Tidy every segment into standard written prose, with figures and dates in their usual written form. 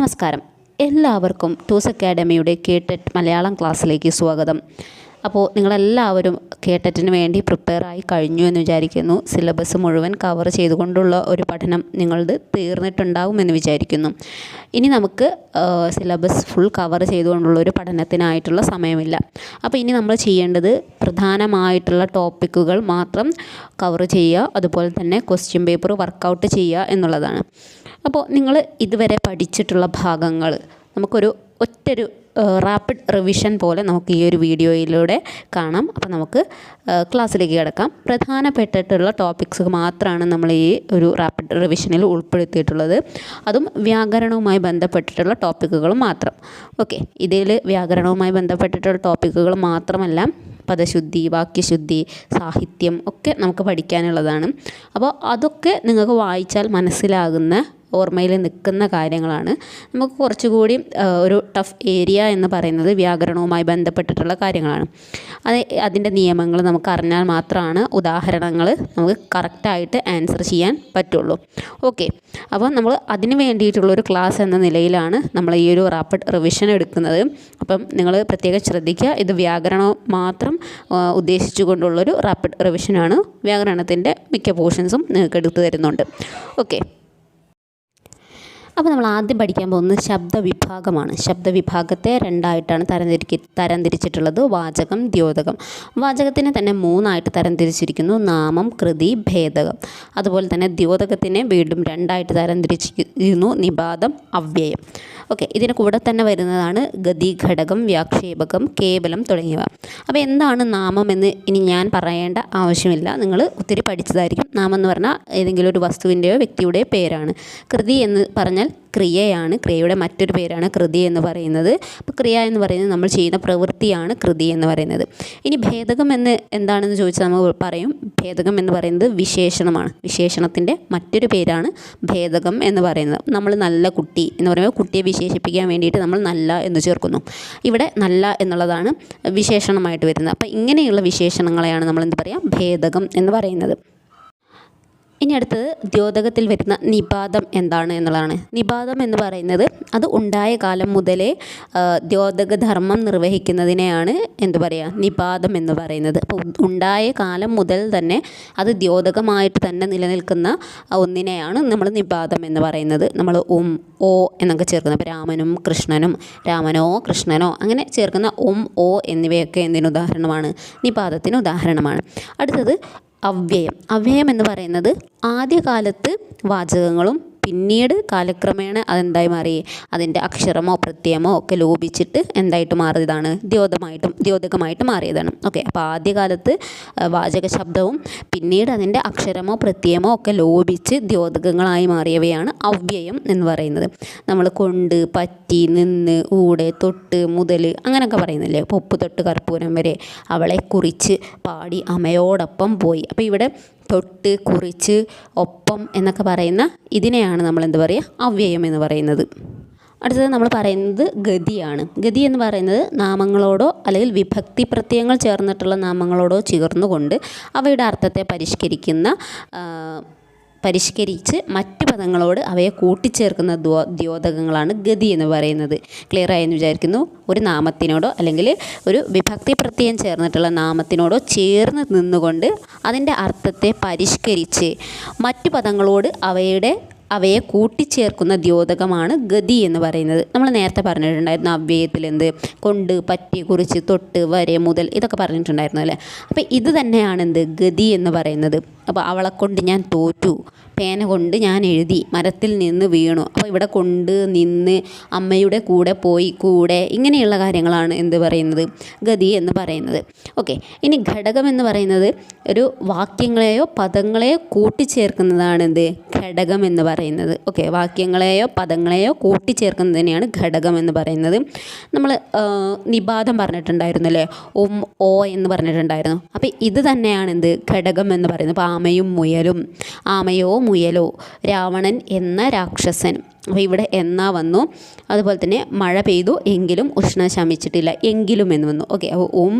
നമസ്കാരം. എല്ലാവർക്കും ടൂസ് അക്കാഡമിയുടെ കേട്ടറ്റ് മലയാളം ക്ലാസ്സിലേക്ക് സ്വാഗതം. അപ്പോൾ നിങ്ങളെല്ലാവരും കേട്ടറ്റിന് വേണ്ടി പ്രിപ്പയറായി കഴിഞ്ഞു എന്ന് വിചാരിക്കുന്നു. സിലബസ് മുഴുവൻ കവർ ചെയ്തുകൊണ്ടുള്ള ഒരു പഠനം നിങ്ങളത് തീർന്നിട്ടുണ്ടാവുമെന്ന് വിചാരിക്കുന്നു. ഇനി നമുക്ക് സിലബസ് ഫുൾ കവർ ചെയ്തുകൊണ്ടുള്ളൊരു പഠനത്തിനായിട്ടുള്ള സമയമില്ല. അപ്പോൾ ഇനി നമ്മൾ ചെയ്യേണ്ടത് പ്രധാനമായിട്ടുള്ള ടോപ്പിക്കുകൾ മാത്രം കവർ ചെയ്യുക, അതുപോലെ തന്നെ ക്വസ്റ്റ്യൻ പേപ്പർ വർക്കൗട്ട് ചെയ്യുക എന്നുള്ളതാണ്. അപ്പോൾ നിങ്ങൾ ഇതുവരെ പഠിച്ചിട്ടുള്ള ഭാഗങ്ങൾ നമുക്കൊരു ഒറ്റൊരു റാപ്പിഡ് റിവിഷൻ പോലെ നമുക്ക് ഈ ഒരു വീഡിയോയിലൂടെ കാണാം. അപ്പോൾ നമുക്ക് ക്ലാസ്സിലേക്ക് കിടക്കാം. പ്രധാനപ്പെട്ടിട്ടുള്ള ടോപ്പിക്സ് മാത്രമാണ് നമ്മൾ ഈ ഒരു റാപ്പിഡ് റിവിഷനിൽ ഉൾപ്പെടുത്തിയിട്ടുള്ളത്. അതും വ്യാകരണവുമായി ബന്ധപ്പെട്ടിട്ടുള്ള ടോപ്പിക്കുകൾ മാത്രം. ഓക്കെ, ഇതിൽ വ്യാകരണവുമായി ബന്ധപ്പെട്ടിട്ടുള്ള ടോപ്പിക്കുകൾ മാത്രമല്ല, പദശുദ്ധി, വാക്യശുദ്ധി, സാഹിത്യം ഒക്കെ നമുക്ക് പഠിക്കാനുള്ളതാണ്. അപ്പോൾ അതൊക്കെ നിങ്ങൾക്ക് വായിച്ചാൽ മനസ്സിലാകുന്ന, ഓർമ്മയിൽ നിൽക്കുന്ന കാര്യങ്ങളാണ്. നമുക്ക് കുറച്ചുകൂടി ഒരു ടഫ് ഏരിയ എന്ന് പറയുന്നത് വ്യാകരണവുമായി ബന്ധപ്പെട്ടിട്ടുള്ള കാര്യങ്ങളാണ്. അതിൻ്റെ നിയമങ്ങൾ നമുക്ക് അറിഞ്ഞാൽ മാത്രമാണ് ഉദാഹരണങ്ങൾ നമുക്ക് കറക്റ്റായിട്ട് ആൻസർ ചെയ്യാൻ പറ്റുള്ളൂ. ഓക്കെ, അപ്പോൾ നമ്മൾ അതിന് വേണ്ടിയിട്ടുള്ളൊരു ക്ലാസ് എന്ന നിലയിലാണ് നമ്മൾ ഈ ഒരു റാപ്പിഡ് റിവിഷൻ എടുക്കുന്നത്. അപ്പം നിങ്ങൾ പ്രത്യേകം ശ്രദ്ധിക്കുക, ഇത് വ്യാകരണം മാത്രം ഉദ്ദേശിച്ചു കൊണ്ടുള്ളൊരു റാപ്പിഡ് റിവിഷനാണ്. വ്യാകരണത്തിൻ്റെ മിക്ക പോർഷൻസും നിങ്ങൾക്ക് എടുത്തു തരുന്നുണ്ട്. ഓക്കെ, അപ്പോൾ നമ്മൾ ആദ്യം പഠിക്കാൻ പോകുന്നത് ശബ്ദവിഭാഗമാണ്. ശബ്ദവിഭാഗത്തെ രണ്ടായിട്ടാണ് തരംതിരിച്ചിട്ടുള്ളത്: വാചകം, ദ്യോതകം. വാചകത്തിനെ തന്നെ മൂന്നായിട്ട് തരംതിരിച്ചിരിക്കുന്നു: നാമം, കൃതി, ഭേദകം. അതുപോലെ തന്നെ ദ്യോതകത്തിനെ വീണ്ടും രണ്ടായിട്ട് തരംതിരിച്ചിരിക്കുന്നു: നിപാതം, അവ്യയം. ഓക്കെ, ഇതിന് കൂടെ തന്നെ വരുന്നതാണ് ഗതി, ഘടകം, വ്യാക്ഷേപകം, കേവലം തുടങ്ങിയവ. അപ്പോൾ എന്താണ് നാമം എന്ന് ഇനി ഞാൻ പറയേണ്ട ആവശ്യമില്ല, നിങ്ങൾ ഒത്തിരി പഠിച്ചതായിരിക്കും. നാമം എന്ന് പറഞ്ഞാൽ ഏതെങ്കിലും ഒരു വസ്തുവിൻ്റെയോ വ്യക്തിയുടെയോ പേരാണ്. കൃതി എന്ന് പറഞ്ഞാൽ ക്രിയയാണ്. ക്രിയയുടെ മറ്റൊരു പേരാണ് കൃതി എന്ന് പറയുന്നത്. അപ്പോൾ ക്രിയ എന്ന് പറയുന്നത് നമ്മൾ ചെയ്യുന്ന പ്രവൃത്തിയാണ് കൃതി എന്ന് പറയുന്നത്. ഇനി ഭേദകം എന്ന് എന്താണെന്ന് ചോദിച്ചാൽ നമ്മൾ പറയും, ഭേദകം എന്ന് പറയുന്നത് വിശേഷണമാണ്. വിശേഷണത്തിൻ്റെ മറ്റൊരു പേരാണ് ഭേദകം എന്ന് പറയുന്നത്. നമ്മൾ നല്ല കുട്ടി എന്ന് പറയുമ്പോൾ കുട്ടിയെ വിശേഷിപ്പിക്കാൻ വേണ്ടിയിട്ട് നമ്മൾ നല്ല എന്ന് ചേർക്കുന്നു. ഇവിടെ നല്ല എന്നുള്ളതാണ് വിശേഷണമായിട്ട് വരുന്നത്. അപ്പോൾ ഇങ്ങനെയുള്ള വിശേഷണങ്ങളെയാണ് നമ്മൾ എന്ത് പറയുക, ഭേദകം എന്ന് പറയുന്നത്. ഇനി അടുത്തത് ദ്യോതകത്തിൽ വരുന്ന നിപാതം എന്താണ് എന്നുള്ളതാണ്. നിപാതം എന്ന് പറയുന്നത് അത് ഉണ്ടായ കാലം മുതലേ ദ്യോതകധർമ്മം നിർവഹിക്കുന്നതിനെയാണ് എന്ത് പറയുക, നിപാതം എന്ന് പറയുന്നത്. അപ്പോൾ ഉണ്ടായ കാലം മുതൽ തന്നെ അത് ദ്യോതകമായിട്ട് തന്നെ നിലനിൽക്കുന്ന ഒന്നിനെയാണ് നമ്മൾ നിപാതം എന്ന് പറയുന്നത്. നമ്മൾ ഓ എന്നൊക്കെ ചേർക്കുന്നത്, അപ്പോൾ രാമനും കൃഷ്ണനും, രാമനോ കൃഷ്ണനോ അങ്ങനെ ചേർക്കുന്ന ഓ എന്നിവയൊക്കെ എന്തിന് ഉദാഹരണമാണ്, നിപാതത്തിന് ഉദാഹരണമാണ്. അടുത്തത് അവ്യയം. അവ്യയം എന്ന് പറയുന്നത് ആദ്യകാലത്ത് വാചകങ്ങളും പിന്നീട് കാലക്രമേണ അതെന്തായി മാറി, അതിൻ്റെ അക്ഷരമോ പ്രത്യയമോ ഒക്കെ ലോപിച്ചിട്ട് എന്തായിട്ട് മാറിയതാണ്, ദ്യോതകമായിട്ട് മാറിയതാണ്. ഓക്കെ, അപ്പോൾ ആദ്യകാലത്ത് വാചക ശബ്ദവും പിന്നീട് അതിൻ്റെ അക്ഷരമോ പ്രത്യയമോ ഒക്കെ ലോപിച്ച് ദ്യോതകങ്ങളായി മാറിയവയാണ് അവ്യയം എന്ന് പറയുന്നത്. നമ്മൾ കൊണ്ട്, പറ്റി, നിന്ന്, ഊടെ, തൊട്ട്, മുതൽ അങ്ങനെയൊക്കെ പറയുന്നില്ലേ. പൊപ്പ് തൊട്ട് കർപ്പൂരം വരെ, അവളെ കുറിച്ച് പാടി അമ്മയോടൊപ്പം പോയി. അപ്പോൾ ഇവിടെ തൊട്ട്, കുറിച്ച്, ഒപ്പം എന്നൊക്കെ പറയുന്ന ഇതിനെയാണ് നമ്മൾ എന്ത് പറയുക, അവ്യയം എന്ന് പറയുന്നത്. അടുത്തത് നമ്മൾ പറയുന്നത് ഗതിയാണ്. ഗതി എന്ന് പറയുന്നത് നാമങ്ങളോടോ അല്ലെങ്കിൽ വിഭക്തി പ്രത്യയങ്ങൾ ചേർന്നിട്ടുള്ള നാമങ്ങളോടോ ചേർന്നുകൊണ്ട് അവയുടെ അർത്ഥത്തെ പരിഷ്കരിച്ച് മറ്റ് പദങ്ങളോട് അവയെ കൂട്ടിച്ചേർക്കുന്ന ദ്യോതകങ്ങളാണ് ഗതി എന്ന് പറയുന്നത്. ക്ലിയർ ആയെന്ന് വിചാരിക്കുന്നു. ഒരു നാമത്തിനോടോ അല്ലെങ്കിൽ ഒരു വിഭക്തി പ്രത്യയം ചേർന്നിട്ടുള്ള നാമത്തിനോടോ ചേർന്ന് നിന്നുകൊണ്ട് അതിൻ്റെ അർത്ഥത്തെ പരിഷ്കരിച്ച് മറ്റ് പദങ്ങളോട് അവയെ കൂട്ടിച്ചേർക്കുന്ന ദ്യോതകമാണ് ഗതി എന്ന് പറയുന്നത്. നമ്മൾ നേരത്തെ പറഞ്ഞിട്ടുണ്ടായിരുന്നു അവ്യയത്തിൽ എന്ത്, കൊണ്ട്, പറ്റി, കുറിച്ച്, തൊട്ട്, വരെ, മുതൽ ഇതൊക്കെ പറഞ്ഞിട്ടുണ്ടായിരുന്നു അല്ലേ. അപ്പോൾ ഇത് തന്നെയാണ് എന്ത്, ഗതി എന്ന് പറയുന്നത്. അപ്പോൾ അവളെ കൊണ്ട് ഞാൻ തോറ്റു, പേന കൊണ്ട് ഞാൻ എഴുതി, മരത്തിൽ നിന്ന് വീണു. അപ്പോൾ ഇവിടെ കൊണ്ട്, നിന്ന്, അമ്മയുടെ കൂടെ പോയി, കൂടെ, ഇങ്ങനെയുള്ള കാര്യങ്ങളാണ് എന്ത് പറയുന്നത്, ഗതി എന്ന് പറയുന്നത്. ഓക്കെ, ഇനി ഘടകം എന്ന് പറയുന്നത് ഒരു വാക്യങ്ങളെയോ പദങ്ങളെയോ കൂട്ടിച്ചേർക്കുന്നതാണ് എന്ത്, ഘടകം എന്ന് പറയുന്നത്. ഓക്കെ, വാക്യങ്ങളെയോ പദങ്ങളെയോ കൂട്ടിച്ചേർക്കുന്നതിനെയാണ് ഘടകം എന്ന് പറയുന്നത്. നമ്മൾ നിപാതം പറഞ്ഞിട്ടുണ്ടായിരുന്നു അല്ലേ, ഓ എന്ന് പറഞ്ഞിട്ടുണ്ടായിരുന്നു. അപ്പോൾ ഇത് തന്നെയാണ് എന്ത്, ഘടകം എന്ന് പറയുന്നത്. അപ്പോൾ ആമയും മുയലും, ആമയോ മുയലോ, രാവണൻ എന്ന രാക്ഷസൻ. അപ്പോൾ ഇവിടെ എന്നാ വന്നു. അതുപോലെ തന്നെ മഴ പെയ്തു എങ്കിലും ഉഷ്ണം ശമിച്ചിട്ടില്ല, എങ്കിലും എന്ന് വന്നു. ഓക്കെ, അപ്പോൾ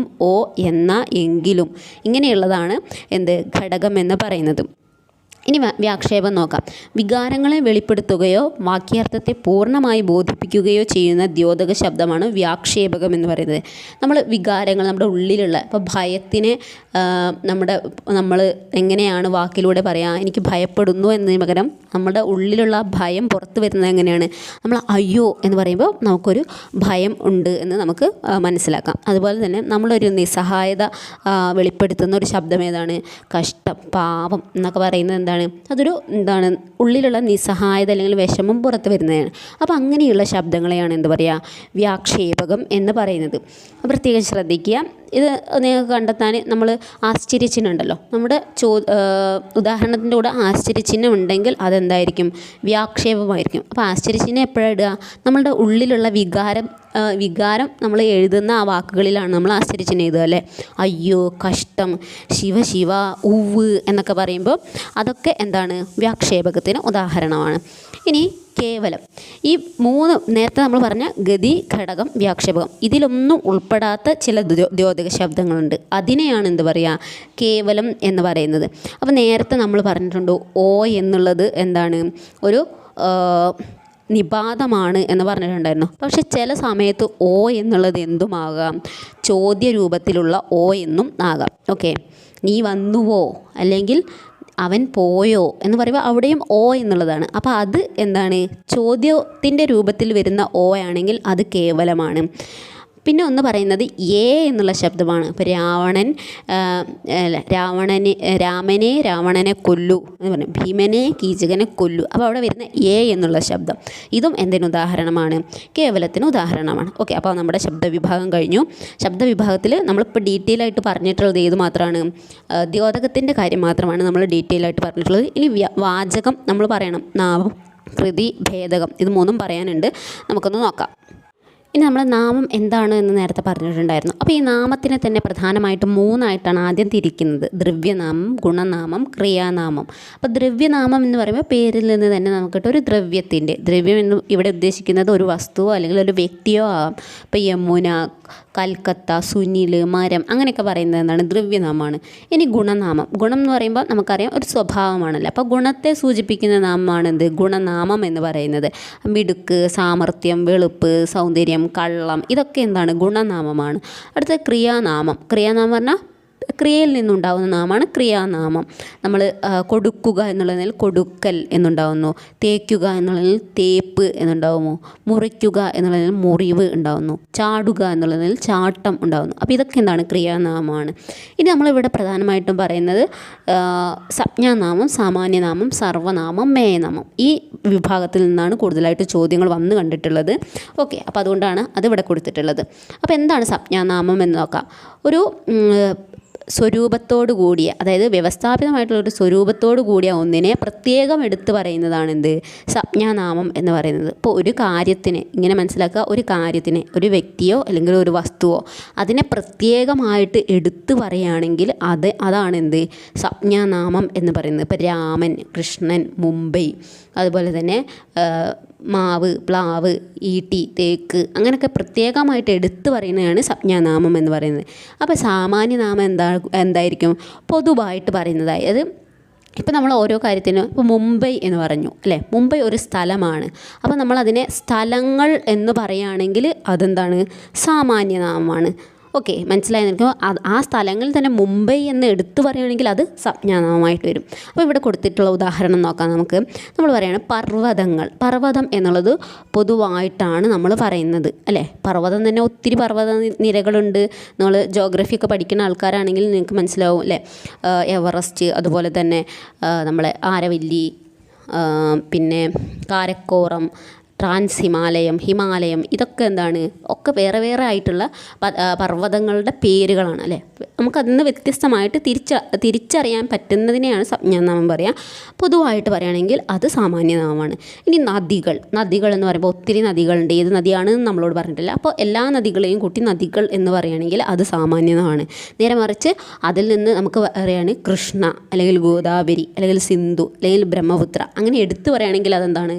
ഓ എന്ന, എങ്കിലും ഇങ്ങനെയുള്ളതാണ് എന്ത്, ഘടകം എന്ന് പറയുന്നത്. ഇനി വ്യാക്ഷേപം നോക്കാം. വികാരങ്ങളെ വെളിപ്പെടുത്തുകയോ വാക്യാർത്ഥത്തെ പൂർണ്ണമായി ബോധിപ്പിക്കുകയോ ചെയ്യുന്ന ദ്യോതക ശബ്ദമാണ് വ്യാക്ഷേപകം എന്ന് പറയുന്നത്. നമ്മൾ വികാരങ്ങൾ നമ്മുടെ ഉള്ളിലുള്ള ഇപ്പോൾ ഭയത്തിനെ നമ്മൾ എങ്ങനെയാണ് വാക്കിലൂടെ പറയുക, എനിക്ക് ഭയപ്പെടുന്നു എന്നതിന് പകരം നമ്മുടെ ഉള്ളിലുള്ള ഭയം പുറത്ത് വരുന്നത് എങ്ങനെയാണ്, നമ്മൾ അയ്യോ എന്ന് പറയുമ്പോൾ നമുക്കൊരു ഭയം ഉണ്ട് എന്ന് നമുക്ക് മനസ്സിലാക്കാം. അതുപോലെ തന്നെ നമ്മളൊരു നിസ്സഹായത വെളിപ്പെടുത്തുന്ന ഒരു ശബ്ദം ഏതാണ്, കഷ്ടം, പാവം എന്നൊക്കെ പറയുന്നത് എന്താണ്, അതൊരു ഉള്ളിലുള്ള നിസ്സഹായത അല്ലെങ്കിൽ വിഷമം പുറത്ത് വരുന്നതാണ്. അപ്പോൾ അങ്ങനെയുള്ള ശബ്ദങ്ങളെയാണ് എന്ത് പറയുക, വ്യാക്ഷേപകം എന്ന് പറയുന്നത്. പ്രത്യേകം ശ്രദ്ധിക്കുക. ഇത് നിങ്ങൾക്ക് കണ്ടെത്താൻ നമ്മൾ ആശ്ചര്യചിഹ്നം ഉണ്ടല്ലോ, നമ്മുടെ ഉദാഹരണത്തിൻ്റെ കൂടെ ആശ്ചര്യചിഹ്നം ഉണ്ടെങ്കിൽ അതെന്തായിരിക്കും, വ്യാക്ഷേപമായിരിക്കും. അപ്പോൾ ആശ്ചര്യചിഹ്നം എപ്പോഴാണ് ഇടുക, നമ്മളുടെ ഉള്ളിലുള്ള വികാരം നമ്മൾ എഴുതുന്ന ആ വാക്കുകളിലാണ് നമ്മൾ ആശ്ചര്യചിഹ്നം എഴുതുക അല്ലേ. അയ്യോ, കഷ്ടം, ശിവ ശിവ, ഉവ് എന്നൊക്കെ പറയുമ്പോൾ അതൊക്കെ എന്താണ്, വ്യാക്ഷേപകത്തിന് ഉദാഹരണമാണ്. ഇനി കേവലം. ഈ മൂന്ന് നേരത്തെ നമ്മൾ പറഞ്ഞ ഗതി, ഘടകം, വ്യാക്ഷേപകം, ഇതിലൊന്നും ഉൾപ്പെടാത്ത ചില ദ്യോതക ശബ്ദങ്ങളുണ്ട്. അതിനെയാണ് എന്ത് പറയുക, കേവലം എന്ന് പറയുന്നത്. അപ്പോൾ നേരത്തെ നമ്മൾ പറഞ്ഞിട്ടുണ്ട് ഓ എന്നുള്ളത് എന്താണ്, ഒരു നിപാതമാണ് എന്ന് പറഞ്ഞിട്ടുണ്ടായിരുന്നു. പക്ഷെ ചില സമയത്ത് ഓ എന്നുള്ളത് എന്തുമാകാം, ചോദ്യ രൂപത്തിലുള്ള ഓ എന്നും ആകാം. ഓക്കെ, നീ വന്നുവോ അല്ലെങ്കിൽ അവൻ പോയോ എന്ന് പറയുമ്പോൾ അവിടെയും ഓ എന്നുള്ളതാണ്. അപ്പോൾ അത് എന്താണ്, ചോദ്യത്തിൻ്റെ രൂപത്തിൽ വരുന്ന ഓ ആണെങ്കിൽ അത് കേവലമാണ്. പിന്നെ ഒന്ന് പറയുന്നത് ഏ എന്നുള്ള ശബ്ദമാണ്. ഇപ്പോൾ രാമനെ രാവണനെ കൊല്ലു എന്ന് പറഞ്ഞു, ഭീമനെ കീചകനെ കൊല്ലു. അപ്പോൾ അവിടെ വരുന്ന ഏ എന്നുള്ള ശബ്ദം, ഇതും എന്തിന് ഉദാഹരണമാണ്, കേവലത്തിന് ഉദാഹരണമാണ്. ഓക്കെ, അപ്പോൾ നമ്മുടെ ശബ്ദവിഭാഗം കഴിഞ്ഞു. ശബ്ദവിഭാഗത്തിൽ നമ്മളിപ്പോൾ ഡീറ്റെയിൽ ആയിട്ട് പറഞ്ഞിട്ടുള്ളത് ഏത് മാത്രമാണ്, ദ്യോതകത്തിൻ്റെ കാര്യം മാത്രമാണ് നമ്മൾ ഡീറ്റെയിൽ ആയിട്ട് പറഞ്ഞിട്ടുള്ളത്. ഇനി വാചകം നമ്മൾ പറയണം, നാമം, കൃതി, ഭേദകം, ഇത് മൂന്നും പറയാനുണ്ട്. നമുക്കൊന്ന് നോക്കാം. ഇനി നമ്മൾ നാമം എന്താണ് എന്ന് നേരത്തെ പറഞ്ഞിട്ടുണ്ടായിരുന്നു. അപ്പോൾ ഈ നാമത്തിനെ തന്നെ പ്രധാനമായിട്ടും മൂന്നായിട്ടാണ് ആദ്യം തിരിക്കുന്നത്: ദ്രവ്യനാമം, ഗുണനാമം, ക്രിയാനാമം. അപ്പോൾ ദ്രവ്യനാമം എന്ന് പറയുമ്പോൾ പേരിൽ നിന്ന് തന്നെ നമുക്കിട്ട് ഒരു ദ്രവ്യത്തിൻ്റെ, ദ്രവ്യം എന്ന് ഇവിടെ ഉദ്ദേശിക്കുന്നത് ഒരു വസ്തുവോ അല്ലെങ്കിൽ ഒരു വ്യക്തിയോ ആകാം. ഇപ്പോൾ യമുന, കൽക്കത്ത, സുനിൽ, മരം, അങ്ങനെയൊക്കെ പറയുന്നത് എന്താണ്, ദ്രവ്യനാമമാണ്. ഇനി ഗുണനാമം. ഗുണം എന്ന് പറയുമ്പോൾ നമുക്കറിയാം ഒരു സ്വഭാവമാണല്ലോ. അപ്പോൾ ഗുണത്തെ സൂചിപ്പിക്കുന്ന നാമമാണ് എന്ത്, ഗുണനാമം എന്ന് പറയുന്നത്. മിടുക്ക്, സാമർത്ഥ്യം, വെളുപ്പ്, സൗന്ദര്യം, കള്ളം, ഇതൊക്കെ എന്താണ്, ഗുണനാമമാണ്. അടുത്ത ക്രിയാനാമം. ക്രിയാനാമം പറഞ്ഞാൽ ക്രിയയിൽ നിന്നുണ്ടാകുന്ന നാമമാണ് ക്രിയാനാമം. നമ്മൾ കൊടുക്കുക എന്നുള്ളതിൽ കൊടുക്കൽ എന്നുണ്ടാകുന്നു, തേക്കുക എന്നുള്ളതിൽ തേപ്പ് എന്നുണ്ടാകുന്നു, മുറിക്കുക എന്നുള്ളതിൽ മുറിവ് ഉണ്ടാകുന്നു, ചാടുക എന്നുള്ളതിൽ ചാട്ടം ഉണ്ടാകുന്നു. അപ്പോൾ ഇതൊക്കെ എന്താണ്, ക്രിയാനാമമാണ്. ഇനി നമ്മളിവിടെ പ്രധാനമായിട്ടും പറയുന്നത് സംജ്ഞാനാമം, സാമാന്യനാമം, സർവ്വനാമം, മേയനാമം. ഈ വിഭാഗത്തിൽ നിന്നാണ് കൂടുതലായിട്ട് ചോദ്യങ്ങൾ വന്നു കണ്ടിട്ടുള്ളത്. ഓക്കെ, അപ്പോൾ അതുകൊണ്ടാണ് അതിവിടെ കൊടുത്തിട്ടുള്ളത്. അപ്പോൾ എന്താണ് സംജ്ഞാനാമം എന്ന് നോക്കാം. ഒരു സ്വരൂപത്തോടു കൂടിയ, അതായത് വ്യവസ്ഥാപിതമായിട്ടുള്ളൊരു സ്വരൂപത്തോടു കൂടിയ ഒന്നിനെ പ്രത്യേകം എടുത്തു പറയുന്നതാണ് എന്ത്, സംജ്ഞാനാമം എന്ന് പറയുന്നത്. ഇപ്പോൾ ഒരു കാര്യത്തിന് ഇങ്ങനെ മനസ്സിലാക്കുക, ഒരു കാര്യത്തിന്, ഒരു വ്യക്തിയോ അല്ലെങ്കിൽ ഒരു വസ്തുവോ അതിനെ പ്രത്യേകമായിട്ട് എടുത്തു പറയുകയാണെങ്കിൽ അതാണ് എന്ത്, സംജ്ഞാനാമം എന്ന് പറയുന്നത്. ഇപ്പോൾ രാമൻ, കൃഷ്ണൻ, മുംബൈ, അതുപോലെ തന്നെ മാവ്, പ്ലാവ്, ഈട്ടി, തേക്ക്, അങ്ങനെയൊക്കെ പ്രത്യേകമായിട്ട് എടുത്തു പറയുന്നതാണ് സംജ്ഞാനാമം എന്ന് പറയുന്നത്. അപ്പോൾ സാമാന്യനാമം എന്തായിരിക്കും, പൊതുവായിട്ട് പറയുന്നത്. അതായത് ഇപ്പോൾ നമ്മൾ ഓരോ കാര്യത്തിനും, ഇപ്പോൾ മുംബൈ എന്ന് പറഞ്ഞു അല്ലേ, മുംബൈ ഒരു സ്ഥലമാണ്. അപ്പോൾ നമ്മളതിനെ സ്ഥലങ്ങൾ എന്ന് പറയുകയാണെങ്കിൽ അതെന്താണ്, സാമാന്യനാമമാണ്. ഓക്കെ, മനസ്സിലായി നിൽക്കും. ആ സ്ഥലങ്ങളിൽ തന്നെ മുംബൈ എന്ന് എടുത്തു പറയുകയാണെങ്കിൽ അത് സംജ്ഞാനാമമായിട്ട് വരും. അപ്പോൾ ഇവിടെ കൊടുത്തിട്ടുള്ള ഉദാഹരണം നോക്കാം നമുക്ക്. നമ്മൾ പറയുകയാണ് പർവ്വതങ്ങൾ. പർവ്വതം എന്നുള്ളത് പൊതുവായിട്ടാണ് നമ്മൾ പറയുന്നത് അല്ലേ. പർവ്വതം തന്നെ ഒത്തിരി പർവ്വത നിരകളുണ്ട്. നമ്മൾ ജോഗ്രഫി ഒക്കെ പഠിക്കുന്ന ആൾക്കാരാണെങ്കിൽ നിങ്ങൾക്ക് മനസ്സിലാവും അല്ലേ. എവറസ്റ്റ്, അതുപോലെ തന്നെ നമ്മളെ ആരവല്ലി, പിന്നെ കാരക്കോറം, ട്രാൻസ് ഹിമാലയം, ഇതൊക്കെ എന്താണ്, ഒക്കെ വേറെ വേറെ ആയിട്ടുള്ള പർവ്വതങ്ങളുടെ പേരുകളാണ് അല്ലേ. നമുക്കതിൽ നിന്ന് വ്യത്യസ്തമായിട്ട് തിരിച്ചറിയാൻ പറ്റുന്നതിനെയാണ് സംജ്ഞാനാമം പറയുക. പൊതുവായിട്ട് പറയുകയാണെങ്കിൽ അത് സാമാന്യനാമമാണ്. ഇനി നദികൾ എന്ന് പറയുമ്പോൾ ഒത്തിരി നദികളുണ്ട്. ഏത് നദിയാണെന്ന് നമ്മളോട് പറഞ്ഞിട്ടില്ല. അപ്പോൾ എല്ലാ നദികളെയും കൂട്ടി നദികൾ എന്ന് പറയുകയാണെങ്കിൽ അത് സാമാന്യനാമമാണ്. നേരെ മറിച്ച് അതിൽ നിന്ന് നമുക്ക് പറയുകയാണ് കൃഷ്ണ, അല്ലെങ്കിൽ ഗോദാവരി, അല്ലെങ്കിൽ സിന്ധു, അല്ലെങ്കിൽ ബ്രഹ്മപുത്ര, അങ്ങനെ എടുത്തു പറയുകയാണെങ്കിൽ അതെന്താണ്,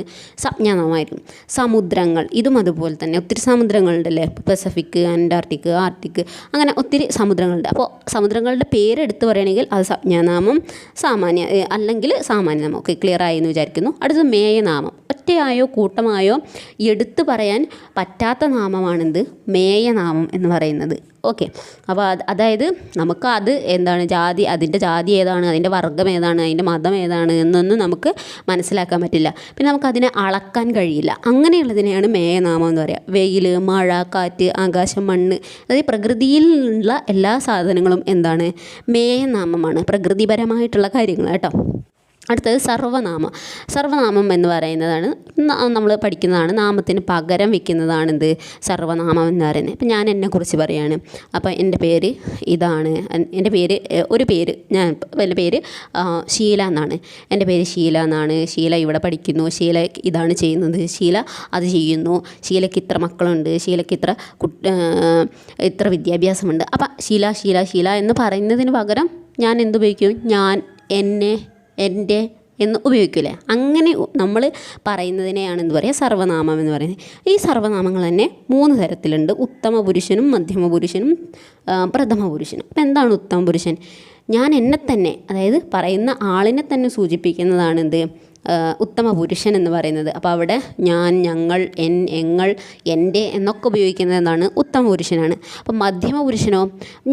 സംജ്ഞാനാമമായിരിക്കും. സമുദ്രങ്ങൾ, ഇതും അതുപോലെ തന്നെ ഒത്തിരി സമുദ്രങ്ങളുണ്ടല്ലേ, പസഫിക്, അന്റാർട്ടിക്, ആർട്ടിക്, അങ്ങനെ ഒത്തിരി സമുദ്രങ്ങളുണ്ട്. അപ്പോൾ സമുദ്രങ്ങളുടെ പേര് എടുത്ത് പറയുകയാണെങ്കിൽ അത് സംജ്ഞാനാമം, സാമാന്യ അല്ലെങ്കിൽ സാമാന്യനാമം. ഓക്കെ, ക്ലിയർ ആയി എന്ന് വിചാരിക്കുന്നു. അടുത്തത് മേയനാമം. ഒറ്റയായോ കൂട്ടമായോ എടുത്തു പറയാൻ പറ്റാത്ത നാമമാണെന്ത്? മേയനാമം എന്ന് പറയുന്നത്. ഓക്കെ, അപ്പോൾ അതായത് നമുക്ക് അത് എന്താണ് ജാതി, അതിൻ്റെ ജാതി ഏതാണ്, അതിൻ്റെ വർഗ്ഗം ഏതാണ്, അതിൻ്റെ മതം ഏതാണ് എന്നൊന്നും നമുക്ക് മനസ്സിലാക്കാൻ പറ്റില്ല. പിന്നെ നമുക്കതിനെ അളക്കാൻ കഴിയില്ല. അങ്ങനെയുള്ളതിനെയാണ് മേയനാമം എന്ന് പറയുക. വെയിൽ, മഴ, കാറ്റ്, ആകാശം, മണ്ണ്, അതായത് പ്രകൃതിയിലുള്ള എല്ലാ സാധനങ്ങളും എന്താണ്? മേയനാമമാണ്. പ്രകൃതിപരമായിട്ടുള്ള കാര്യങ്ങൾ കേട്ടോ. അടുത്തത് സർവ്വനാമം. സർവ്വനാമം എന്ന് പറയുന്നതാണ് നമ്മൾ പഠിക്കുന്നതാണ്. നാമത്തിന് പകരം വയ്ക്കുന്നതാണ് എന്ത്? സർവ്വനാമം എന്ന് പറയുന്നത്. ഇപ്പം ഞാൻ എന്നെക്കുറിച്ച് പറയുകയാണ്. അപ്പോൾ എൻ്റെ പേര് ഇതാണ്. എൻ്റെ പേര് ഒരു പേര്, ഞാൻ എൻ്റെ പേര് ഷീല എന്നാണ്. എൻ്റെ പേര് ഷീല എന്നാണ്. ഷീല ഇവിടെ പഠിക്കുന്നു. ഷീല ഇതാണ് ചെയ്യുന്നത്. ഷീല അത് ചെയ്യുന്നു. ഷീലയ്ക്ക് ഇത്ര മക്കളുണ്ട്. ഷീലയ്ക്ക് ഇത്ര വിദ്യാഭ്യാസമുണ്ട്. അപ്പം ഷീല ഷീല ഷീല എന്ന് പറയുന്നതിന് പകരം ഞാൻ എന്തുപയോഗിക്കും? ഞാൻ, എന്നെ, എൻ്റെ എന്ന് ഉപയോഗിക്കില്ലേ? അങ്ങനെ നമ്മൾ പറയുന്നതിനെയാണ് എന്ത് പറയുക? സർവ്വനാമം എന്ന് പറയുന്നത്. ഈ സർവ്വനാമങ്ങൾ തന്നെ 3 തരത്തിലുണ്ട്. ഉത്തമ പുരുഷനും, മധ്യമ പുരുഷനും, പ്രഥമ പുരുഷനും. അപ്പം എന്താണ് ഉത്തമ പുരുഷൻ? ഞാൻ എന്നെ തന്നെ, അതായത് പറയുന്ന ആളിനെ തന്നെ സൂചിപ്പിക്കുന്നതാണ് എന്ത്? ഉത്തമ പുരുഷൻ എന്ന് പറയുന്നത്. അപ്പോൾ അവിടെ ഞാൻ, ഞങ്ങൾ, എങ്ങൾ, എൻ്റെ എന്നൊക്കെ ഉപയോഗിക്കുന്നത് എന്താണ്? ഉത്തമ പുരുഷനാണ്. അപ്പം മധ്യമ പുരുഷനോ?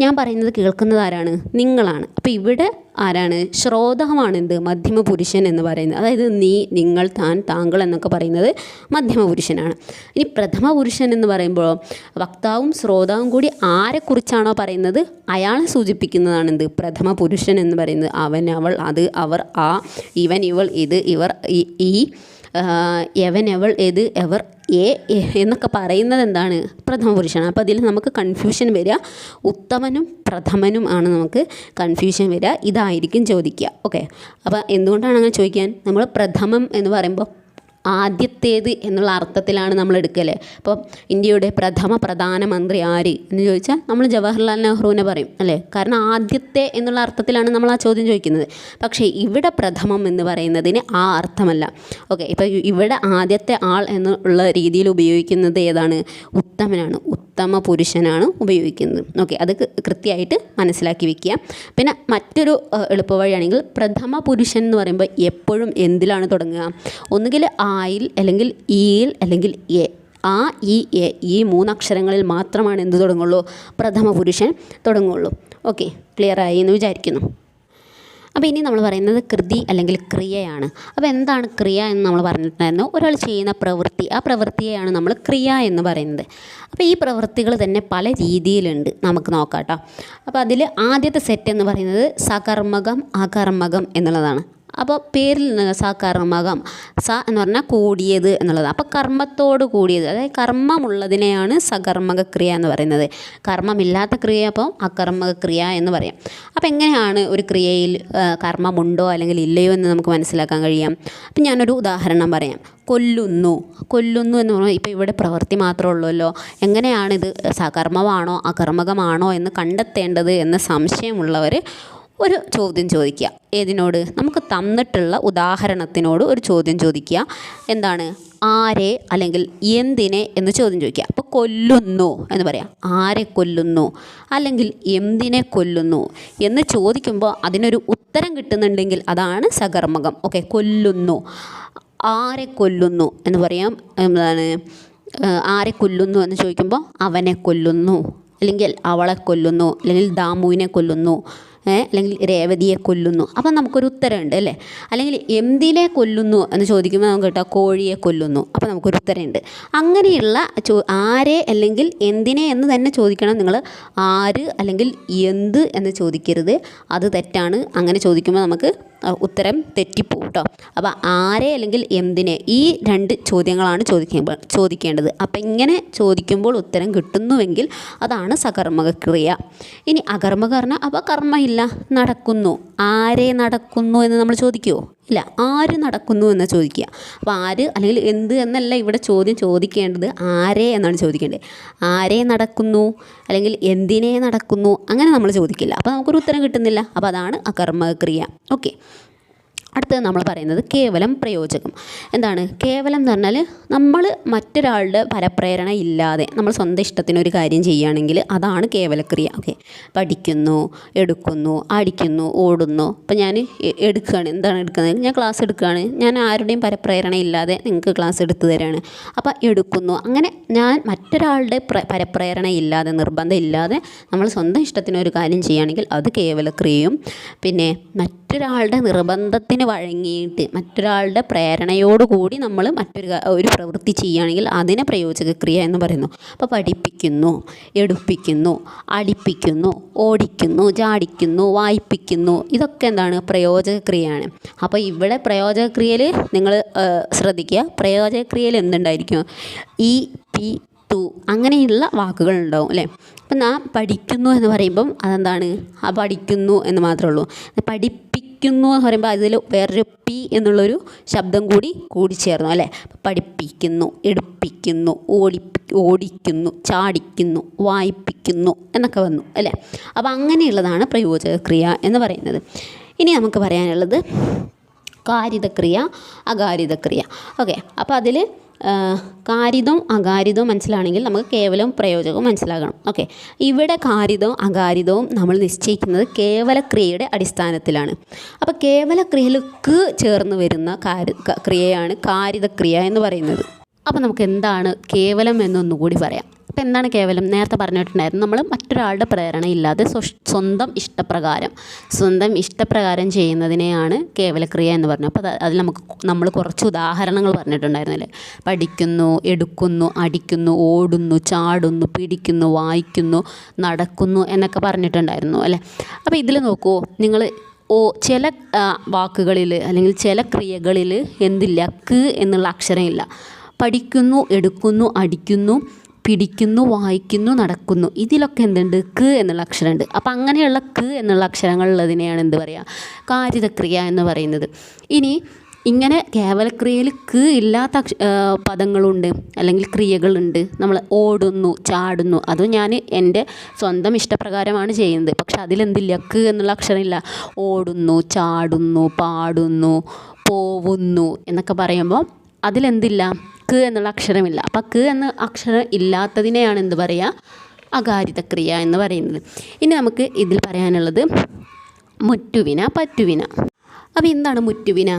ഞാൻ പറയുന്നത് കേൾക്കുന്നത് ആരാണ്? നിങ്ങളാണ്. അപ്പോൾ ഇവിടെ ആരാണ്? ശ്രോതാവാണ് എന്ത്? മധ്യമ പുരുഷൻ എന്ന് പറയുന്നത്. അതായത് നീ, നിങ്ങൾ, താൻ, താങ്കൾ എന്നൊക്കെ പറയുന്നത് മധ്യമ പുരുഷനാണ്. ഇനി പ്രഥമ പുരുഷൻ എന്ന് പറയുമ്പോൾ വക്താവും ശ്രോതാവും കൂടി ആരെക്കുറിച്ചാണോ പറയുന്നത് അയാളെ സൂചിപ്പിക്കുന്നതാണ് എന്ത്? പ്രഥമ പുരുഷൻ എന്ന് പറയുന്നത്. അവൻ, അവൾ, അത്, അവർ, ആ, ഇവൻ, ഇവൾ, ഇത്, ഇവർ, ഈ, യവൻ, അവൾ, ഇത്, എവർ, എന്നൊക്കെ പറയുന്നത് എന്താണ്? പ്രഥമ പുരുഷനാണ്. അപ്പോൾ അതിൽ നമുക്ക് കൺഫ്യൂഷൻ വരിക. ഉത്തമനും പ്രഥമനും ആണ് നമുക്ക് കൺഫ്യൂഷൻ വരിക. ഇതായിരിക്കും ചോദിക്കുക. ഓക്കെ, അപ്പോൾ എന്തുകൊണ്ടാണ് അങ്ങനെ ചോദിക്കാൻ? നമ്മൾ പ്രഥമം എന്ന് പറയുമ്പോൾ ആദ്യത്തേത് എന്നുള്ള അർത്ഥത്തിലാണ് നമ്മൾ എടുക്കല്ലേ. അപ്പോൾ ഇന്ത്യയുടെ പ്രഥമ പ്രധാനമന്ത്രി ആര് എന്ന് ചോദിച്ചാൽ നമ്മൾ ജവഹർലാൽ നെഹ്റുവിനെ പറയും അല്ലേ? കാരണം ആദ്യത്തെ എന്നുള്ള അർത്ഥത്തിലാണ് നമ്മൾ ആ ചോദ്യം ചോദിക്കുന്നത്. പക്ഷേ ഇവിടെ പ്രഥമം എന്ന് പറയുന്നതിന് ആ അർത്ഥമല്ല. ഓക്കെ, ഇപ്പോൾ ഇവിടെ ആദ്യത്തെ ആൾ എന്നുള്ള രീതിയിൽ ഉപയോഗിക്കുന്നത് ഏതാണ്? ഉത്തമനാണ്, ഉത്തമ പുരുഷനാണ് ഉപയോഗിക്കുന്നത്. ഓക്കെ, അത് കൃത്യമായിട്ട് മനസ്സിലാക്കി വെക്കുക. പിന്നെ മറ്റൊരു എളുപ്പവഴിയാണെങ്കിൽ പ്രഥമ പുരുഷൻ എന്ന് പറയുമ്പോൾ എപ്പോഴും എന്തിലാണ് തുടങ്ങുക? ഒന്നുകിൽ ആയിൽ, അല്ലെങ്കിൽ ഈയിൽ, അല്ലെങ്കിൽ എ. ആ, ഈ, എ, ഈ 3 അക്ഷരങ്ങളിൽ മാത്രമാണ് എന്ത് തുടങ്ങുള്ളൂ? പ്രഥമ പുരുഷൻ തുടങ്ങുള്ളൂ. ഓക്കെ, ക്ലിയർ ആയി എന്ന് വിചാരിക്കുന്നു. അപ്പോൾ ഇനി നമ്മൾ പറയുന്നത് കൃതി അല്ലെങ്കിൽ ക്രിയയാണ്. അപ്പോൾ എന്താണ് ക്രിയ എന്ന് നമ്മൾ പറഞ്ഞിട്ടുണ്ടായിരുന്നു? ഒരാൾ ചെയ്യുന്ന പ്രവൃത്തി, ആ പ്രവൃത്തിയെയാണ് നമ്മൾ ക്രിയ എന്ന് പറയുന്നത്. അപ്പോൾ ഈ പ്രവൃത്തികൾ തന്നെ പല രീതിയിലുണ്ട്, നമുക്ക് നോക്കാം കേട്ടോ. അപ്പോൾ അതിൽ ആദ്യത്തെ സെറ്റ് എന്ന് പറയുന്നത് സകർമ്മകം, അകർമ്മകം എന്നുള്ളതാണ്. അപ്പോൾ പേരിൽ നിന്ന് സകർമ്മകം, സ എന്ന് പറഞ്ഞാൽ കൂടിയത് എന്നുള്ളത്. അപ്പോൾ കർമ്മത്തോട് കൂടിയത്, അതായത് കർമ്മമുള്ളതിനെയാണ് സകർമ്മക ക്രിയ എന്ന് പറയുന്നത്. കർമ്മമില്ലാത്ത ക്രിയ അപ്പോൾ അകർമ്മക ക്രിയ എന്ന് പറയാം. അപ്പോൾ എങ്ങനെയാണ് ഒരു ക്രിയയിൽ കർമ്മമുണ്ടോ അല്ലെങ്കിൽ ഇല്ലയോ എന്ന് നമുക്ക് മനസ്സിലാക്കാൻ കഴിയാം? അപ്പം ഞാനൊരു ഉദാഹരണം പറയാം. കൊല്ലുന്നു, കൊല്ലുന്നു എന്ന് പറഞ്ഞാൽ ഇപ്പോൾ ഇവിടെ പ്രവൃത്തി മാത്രമേ ഉള്ളൂല്ലോ. എങ്ങനെയാണിത് സകർമ്മമാണോ അകർമ്മകമാണോ എന്ന് കണ്ടെത്തേണ്ടത് എന്ന് സംശയമുള്ളവർ ഒരു ചോദ്യം ചോദിക്കുക. ഏതിനോട്? നമുക്ക് തന്നിട്ടുള്ള ഉദാഹരണത്തിനോട് ഒരു ചോദ്യം ചോദിക്കുക. എന്താണ്? ആരെ അല്ലെങ്കിൽ എന്തിനെ എന്ന് ചോദ്യം ചോദിക്കുക. അപ്പോൾ കൊല്ലുന്നു എന്ന് പറയാം. ആരെ കൊല്ലുന്നു അല്ലെങ്കിൽ എന്തിനെ കൊല്ലുന്നു എന്ന് ചോദിക്കുമ്പോൾ അതിനൊരു ഉത്തരം കിട്ടുന്നുണ്ടെങ്കിൽ അതാണ് സകർമ്മകം. ഓക്കെ, കൊല്ലുന്നു, ആരെ കൊല്ലുന്നു എന്ന് പറയാം. എന്താണ്? ആരെ കൊല്ലുന്നു എന്ന് ചോദിക്കുമ്പോൾ അവനെ കൊല്ലുന്നു, അല്ലെങ്കിൽ അവളെ കൊല്ലുന്നു, അല്ലെങ്കിൽ ദാമുവിനെ കൊല്ലുന്നു, അല്ലെങ്കിൽ രേവതിയെ കൊല്ലുന്നു. അപ്പം നമുക്കൊരു ഉത്തരമുണ്ട് അല്ലേ? അല്ലെങ്കിൽ എന്തിനെ കൊല്ലുന്നു എന്ന് ചോദിക്കുമ്പോൾ നമുക്ക് കേട്ടോ കോഴിയെ കൊല്ലുന്നു. അപ്പോൾ നമുക്കൊരു ഉത്തരമുണ്ട്. അങ്ങനെയുള്ള ആരെ അല്ലെങ്കിൽ എന്തിനെ എന്ന് തന്നെ ചോദിക്കണം നിങ്ങൾ. ആര് അല്ലെങ്കിൽ എന്ത് എന്ന് ചോദിക്കരുത്, അത് തെറ്റാണ്. അങ്ങനെ ചോദിക്കുമ്പോൾ നമുക്ക് ഉത്തരം തെറ്റിപ്പോവും കേട്ടോ. അപ്പോൾ ആരെ അല്ലെങ്കിൽ എന്തിനെ, ഈ 2 ചോദ്യങ്ങളാണ് ചോദിക്കേണ്ടത്. അപ്പം ഇങ്ങനെ ചോദിക്കുമ്പോൾ ഉത്തരം കിട്ടുന്നുവെങ്കിൽ അതാണ് സകർമ്മക ക്രിയ. ഇനി അകർമ്മക പറഞ്ഞാൽ അപ്പോൾ കർമ്മമില്ല, നടക്കുന്നു. ആരെ നടക്കുന്നു എന്ന് നമ്മൾ ചോദിക്കുമോ? ഇല്ല, ആര് നടക്കുന്നു എന്ന് ചോദിക്കുക. അപ്പോൾ ആര് അല്ലെങ്കിൽ എന്ത് എന്നല്ല ഇവിടെ ചോദിക്കേണ്ടത്, ആരെ എന്നാണ് ചോദിക്കേണ്ടത്. ആരെ നടക്കുന്നു അല്ലെങ്കിൽ എന്തിനെ നടക്കുന്നു അങ്ങനെ നമ്മൾ ചോദിക്കില്ല. അപ്പോൾ നമുക്കൊരു ഉത്തരം കിട്ടുന്നില്ല. അപ്പോൾ അതാണ് അകർമ്മക ക്രിയ. ഓക്കെ, അടുത്തത് നമ്മൾ പറയുന്നത് കേവലം പ്രയോജകം. എന്താണ് കേവലം എന്ന് പറഞ്ഞാൽ നമ്മൾ മറ്റൊരാളുടെ പരപ്രേരണ ഇല്ലാതെ നമ്മൾ സ്വന്തം ഇഷ്ടത്തിനൊരു കാര്യം ചെയ്യുകയാണെങ്കിൽ അതാണ് കേവലക്രിയ. ഓക്കെ, പഠിക്കുന്നു, എടുക്കുന്നു, അടിക്കുന്നു, ഓടുന്നു. അപ്പോൾ ഞാൻ എടുക്കുകയാണ്. എന്താണ് എടുക്കുന്നത്? ഞാൻ ക്ലാസ് എടുക്കുകയാണ്. ഞാൻ ആരുടെയും പരപ്രേരണ ഇല്ലാതെ നിങ്ങൾക്ക് ക്ലാസ് എടുത്തു തരാണ്. അപ്പോൾ എടുക്കുന്നു. അങ്ങനെ ഞാൻ മറ്റൊരാളുടെ പരപ്രേരണ ഇല്ലാതെ, നിർബന്ധം ഇല്ലാതെ നമ്മൾ സ്വന്തം ഇഷ്ടത്തിനൊരു കാര്യം ചെയ്യുകയാണെങ്കിൽ അത് കേവലക്രിയയും, പിന്നെ മറ്റൊരാളുടെ നിർബന്ധത്തിന് വഴങ്ങിയിട്ട് മറ്റൊരാളുടെ പ്രേരണയോടുകൂടി നമ്മൾ ഒരു പ്രവൃത്തി ചെയ്യുകയാണെങ്കിൽ അതിനെ പ്രയോജകക്രിയ എന്ന് പറയുന്നു. അപ്പോൾ പഠിപ്പിക്കുന്നു, എടുപ്പിക്കുന്നു, അടിപ്പിക്കുന്നു, ഓടിക്കുന്നു, ചാടിക്കുന്നു, വായിപ്പിക്കുന്നു, ഇതൊക്കെ എന്താണ്? പ്രയോജകക്രിയയാണ്. അപ്പോൾ ഇവിടെ പ്രയോജകക്രിയയിൽ നിങ്ങൾ ശ്രദ്ധിക്കുക, പ്രയോജകക്രിയയിൽ എന്തുണ്ടായിരിക്കും? ഈ, പി, ടു അങ്ങനെയുള്ള വാക്കുകളുണ്ടാവും അല്ലേ. അപ്പം ഞാൻ പഠിക്കുന്നു എന്ന് പറയുമ്പം അതെന്താണ്? ആ പഠിക്കുന്നു എന്ന് മാത്രമേ ഉള്ളൂ. പഠിപ്പിക്കുന്നു എന്ന് പറയുമ്പോൾ അതിൽ വേറൊരു പി എന്നുള്ളൊരു ശബ്ദം കൂടി ചേർന്നു അല്ലേ. പഠിപ്പിക്കുന്നു, എടുപ്പിക്കുന്നു, ഓടിക്കുന്നു, ചാടിക്കുന്നു, വായിപ്പിക്കുന്നു എന്നൊക്കെ വന്നു അല്ലേ. അപ്പോൾ അങ്ങനെയുള്ളതാണ് പ്രയോജകക്രിയ എന്ന് പറയുന്നത്. ഇനി നമുക്ക് പറയാനുള്ളത് കാരിതക്രിയ, അകാരിതക്രിയ. ഓക്കെ, അപ്പോൾ അതിൽ കാരിതവും അകാരിതവും മനസ്സിലാണെങ്കിൽ നമുക്ക് കേവലവും പ്രയോജകവും മനസ്സിലാകണം. ഓക്കെ, ഇവിടെ കാരിതവും അകാരിതവും നമ്മൾ നിശ്ചയിക്കുന്നത് കേവലക്രിയയുടെ അടിസ്ഥാനത്തിലാണ്. അപ്പോൾ കേവലക്രിയയിൽ ചേർന്ന് വരുന്ന ക്രിയയാണ് കാരിതക്രിയ എന്ന് പറയുന്നത്. അപ്പോൾ നമുക്ക് എന്താണ് കേവലം എന്നൊന്നുകൂടി പറയാം. അപ്പോൾ എന്താണ് കേവലം? നേരത്തെ പറഞ്ഞിട്ടുണ്ടായിരുന്നു, നമ്മൾ മറ്റൊരാളുടെ പ്രേരണ ഇല്ലാതെ സ്വന്തം ഇഷ്ടപ്രകാരം ചെയ്യുന്നതിനെയാണ് കേവലക്രിയ എന്ന് പറഞ്ഞു. അപ്പോൾ അതിൽ നമ്മൾ കുറച്ച് ഉദാഹരണങ്ങൾ പറഞ്ഞിട്ടുണ്ടായിരുന്നല്ലേ. പഠിക്കുന്നു, എടുക്കുന്നു, അടിക്കുന്നു, ഓടുന്നു, ചാടുന്നു, പിടിക്കുന്നു, വായിക്കുന്നു, നടക്കുന്നു എന്നൊക്കെ പറഞ്ഞിട്ടുണ്ടായിരുന്നു അല്ലേ. അപ്പോൾ ഇതിൽ നോക്കൂ നിങ്ങൾ, ചില വാക്കുകളിൽ അല്ലെങ്കിൽ ചില ക്രിയകളിൽ എന്തില്ല? ക്ക് എന്നുള്ള അക്ഷരമില്ല. പഠിക്കുന്നു, എടുക്കുന്നു, അടിക്കുന്നു, പിടിക്കുന്നു, വായിക്കുന്നു, നടക്കുന്നു, ഇതിലൊക്കെ എന്തുണ്ട്? ക്ക് എന്നുള്ള അക്ഷരമുണ്ട്. അപ്പം അങ്ങനെയുള്ള ക്ക് എന്നുള്ള അക്ഷരങ്ങളുള്ളതിനെയാണ് എന്ത് പറയുക? കാരിതക്രിയ എന്ന് പറയുന്നത്. ഇനി ഇങ്ങനെ കേവലക്രിയയിൽ ക്ക് ഇല്ലാത്ത പദങ്ങളുണ്ട് അല്ലെങ്കിൽ ക്രിയകളുണ്ട്. നമ്മൾ ഓടുന്നു, ചാടുന്നു, അത് ഞാൻ എൻ്റെ സ്വന്തം ഇഷ്ടപ്രകാരമാണ് ചെയ്യുന്നത്. പക്ഷെ അതിലെന്തില്ല? ക്ക് എന്നുള്ള അക്ഷരമില്ല. ഓടുന്നു, ചാടുന്നു, പാടുന്നു, പോവുന്നു എന്നൊക്കെ പറയുമ്പോൾ അതിലെന്തില്ല? ക്ക് എന്നുള്ള അക്ഷരമില്ല. അപ്പം ക്ക് എന്ന അക്ഷരം ഇല്ലാത്തതിനെയാണ് എന്ത് പറയുക? അകാരിതക്രിയ എന്ന് പറയുന്നത്. ഇനി നമുക്ക് ഇതിൽ പറയാനുള്ളത് മുറ്റുവിന, പറ്റുവിന. അപ്പോൾ എന്താണ് മുറ്റുവിന?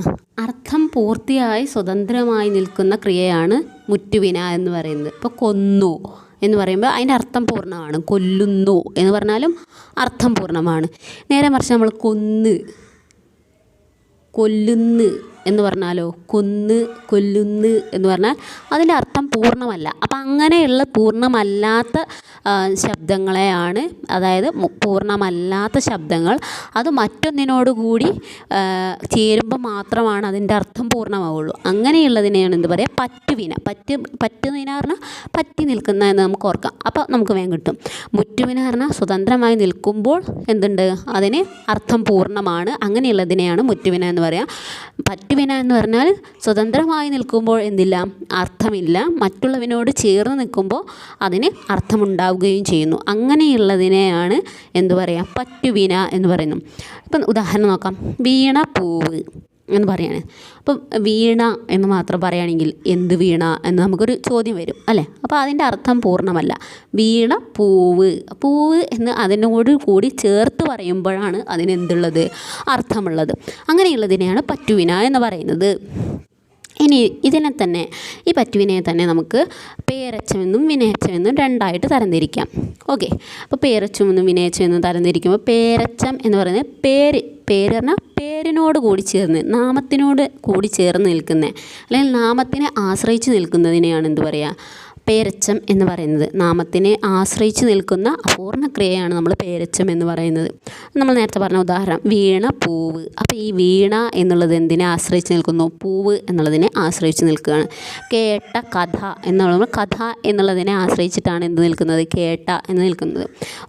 അർത്ഥം പൂർത്തിയായി സ്വതന്ത്രമായി നിൽക്കുന്ന ക്രിയയാണ് മുറ്റുവിന എന്ന് പറയുന്നത്. ഇപ്പോൾ കൊന്നു എന്ന് പറയുമ്പോൾ അതിൻ്റെ അർത്ഥം പൂർണ്ണമാണ്. കൊല്ലുന്നു എന്ന് പറഞ്ഞാലും അർത്ഥം പൂർണ്ണമാണ്. നേരെ മറിച്ച് നമ്മൾ കൊല്ലുന്ന് എന്ന് പറഞ്ഞാലോ, കൊല്ലുന്ന് എന്ന് പറഞ്ഞാൽ അതിൻ്റെ അർത്ഥം പൂർണ്ണമല്ല. അപ്പം അങ്ങനെയുള്ള പൂർണ്ണമല്ലാത്ത ശബ്ദങ്ങളെയാണ്, അതായത് പൂർണ്ണമല്ലാത്ത ശബ്ദങ്ങൾ അത് മറ്റൊന്നിനോടുകൂടി ചേരുമ്പോൾ മാത്രമാണ് അതിൻ്റെ അർത്ഥം പൂർണ്ണമാവുള്ളൂ. അങ്ങനെയുള്ളതിനെയാണ് എന്ത് പറയുക? പറ്റുവിന. പറ്റുവിന പറഞ്ഞാൽ പറ്റി നിൽക്കുന്ന എന്ന് നമുക്ക് ഓർക്കാം. അപ്പോൾ നമുക്ക് വേഗം കിട്ടും. മുറ്റുവിന പറഞ്ഞാൽ സ്വതന്ത്രമായി നിൽക്കുമ്പോൾ എന്തുണ്ട്? അതിന് അർത്ഥം പൂർണ്ണമാണ്. അങ്ങനെയുള്ളതിനെയാണ് മുറ്റുവിന എന്ന് പറയുക. പറ്റുവിന എന്ന് പറഞ്ഞാൽ സ്വതന്ത്രമായി നിൽക്കുമ്പോൾ എന്തില്ല? അർത്ഥമില്ല. മറ്റുള്ളവനോട് ചേർന്ന് നിൽക്കുമ്പോൾ അതിന് അർത്ഥമുണ്ടാവുകയും ചെയ്യുന്നു. അങ്ങനെയുള്ളതിനെയാണ് എന്ത് പറയുക? പറ്റുവിന എന്ന് പറയുന്നു. ഇപ്പം ഉദാഹരണം നോക്കാം. വീണ പൂവ് എന്ന് പറയാണ്. അപ്പം വീണ എന്ന് മാത്രം പറയുകയാണെങ്കിൽ എന്ത് വീണ എന്ന് നമുക്കൊരു ചോദ്യം വരും അല്ലേ. അപ്പോൾ അതിൻ്റെ അർത്ഥം പൂർണ്ണമല്ല. വീണ പൂവ് എന്ന് അതിനോട് കൂടി ചേർത്ത് പറയുമ്പോഴാണ് അതിനെന്തുള്ളത്? അർത്ഥമുള്ളത്. അങ്ങനെയുള്ളതിനെയാണ് പറ്റുവിന എന്ന് പറയുന്നത്. ഇനി ഈ പറ്റുവിനയെ തന്നെ നമുക്ക് പേരച്ചമെന്നും വിനയച്ചമെന്നും രണ്ടായിട്ട് തരംതിരിക്കാം. ഓക്കെ, അപ്പോൾ പേരച്ചമെന്നും വിനയച്ചമെന്നും തരംതിരിക്കുമ്പോൾ പേരച്ചം എന്ന് പറയുന്നത് പേര് പറഞ്ഞാൽ പേരിനോട് കൂടി ചേർന്ന്, നാമത്തിനോട് കൂടി ചേർന്ന് നിൽക്കുന്ന അല്ലെങ്കിൽ നാമത്തിനെ ആശ്രയിച്ച് നിൽക്കുന്നതിനെയാണ് എന്ത് പറയുക? പേരച്ചം എന്ന് പറയുന്നത്. നാമത്തിനെ ആശ്രയിച്ച് നിൽക്കുന്ന അപൂർണക്രിയയാണ് നമ്മൾ പേരച്ചം എന്ന് പറയുന്നത്. നമ്മൾ നേരത്തെ പറഞ്ഞ ഉദാഹരണം വീണ പൂവ്. അപ്പോൾ ഈ വീണ എന്നുള്ളത് എന്തിനെ ആശ്രയിച്ച് നിൽക്കുന്നു? പൂവ് എന്നുള്ളതിനെ ആശ്രയിച്ച് നിൽക്കുകയാണ്. കേട്ട കഥ എന്നുള്ളത് കഥ എന്നുള്ളതിനെ ആശ്രയിച്ചിട്ടാണ് എന്ത് നിൽക്കുന്നത്? കേട്ട എന്ന് നിൽക്കുന്നത്.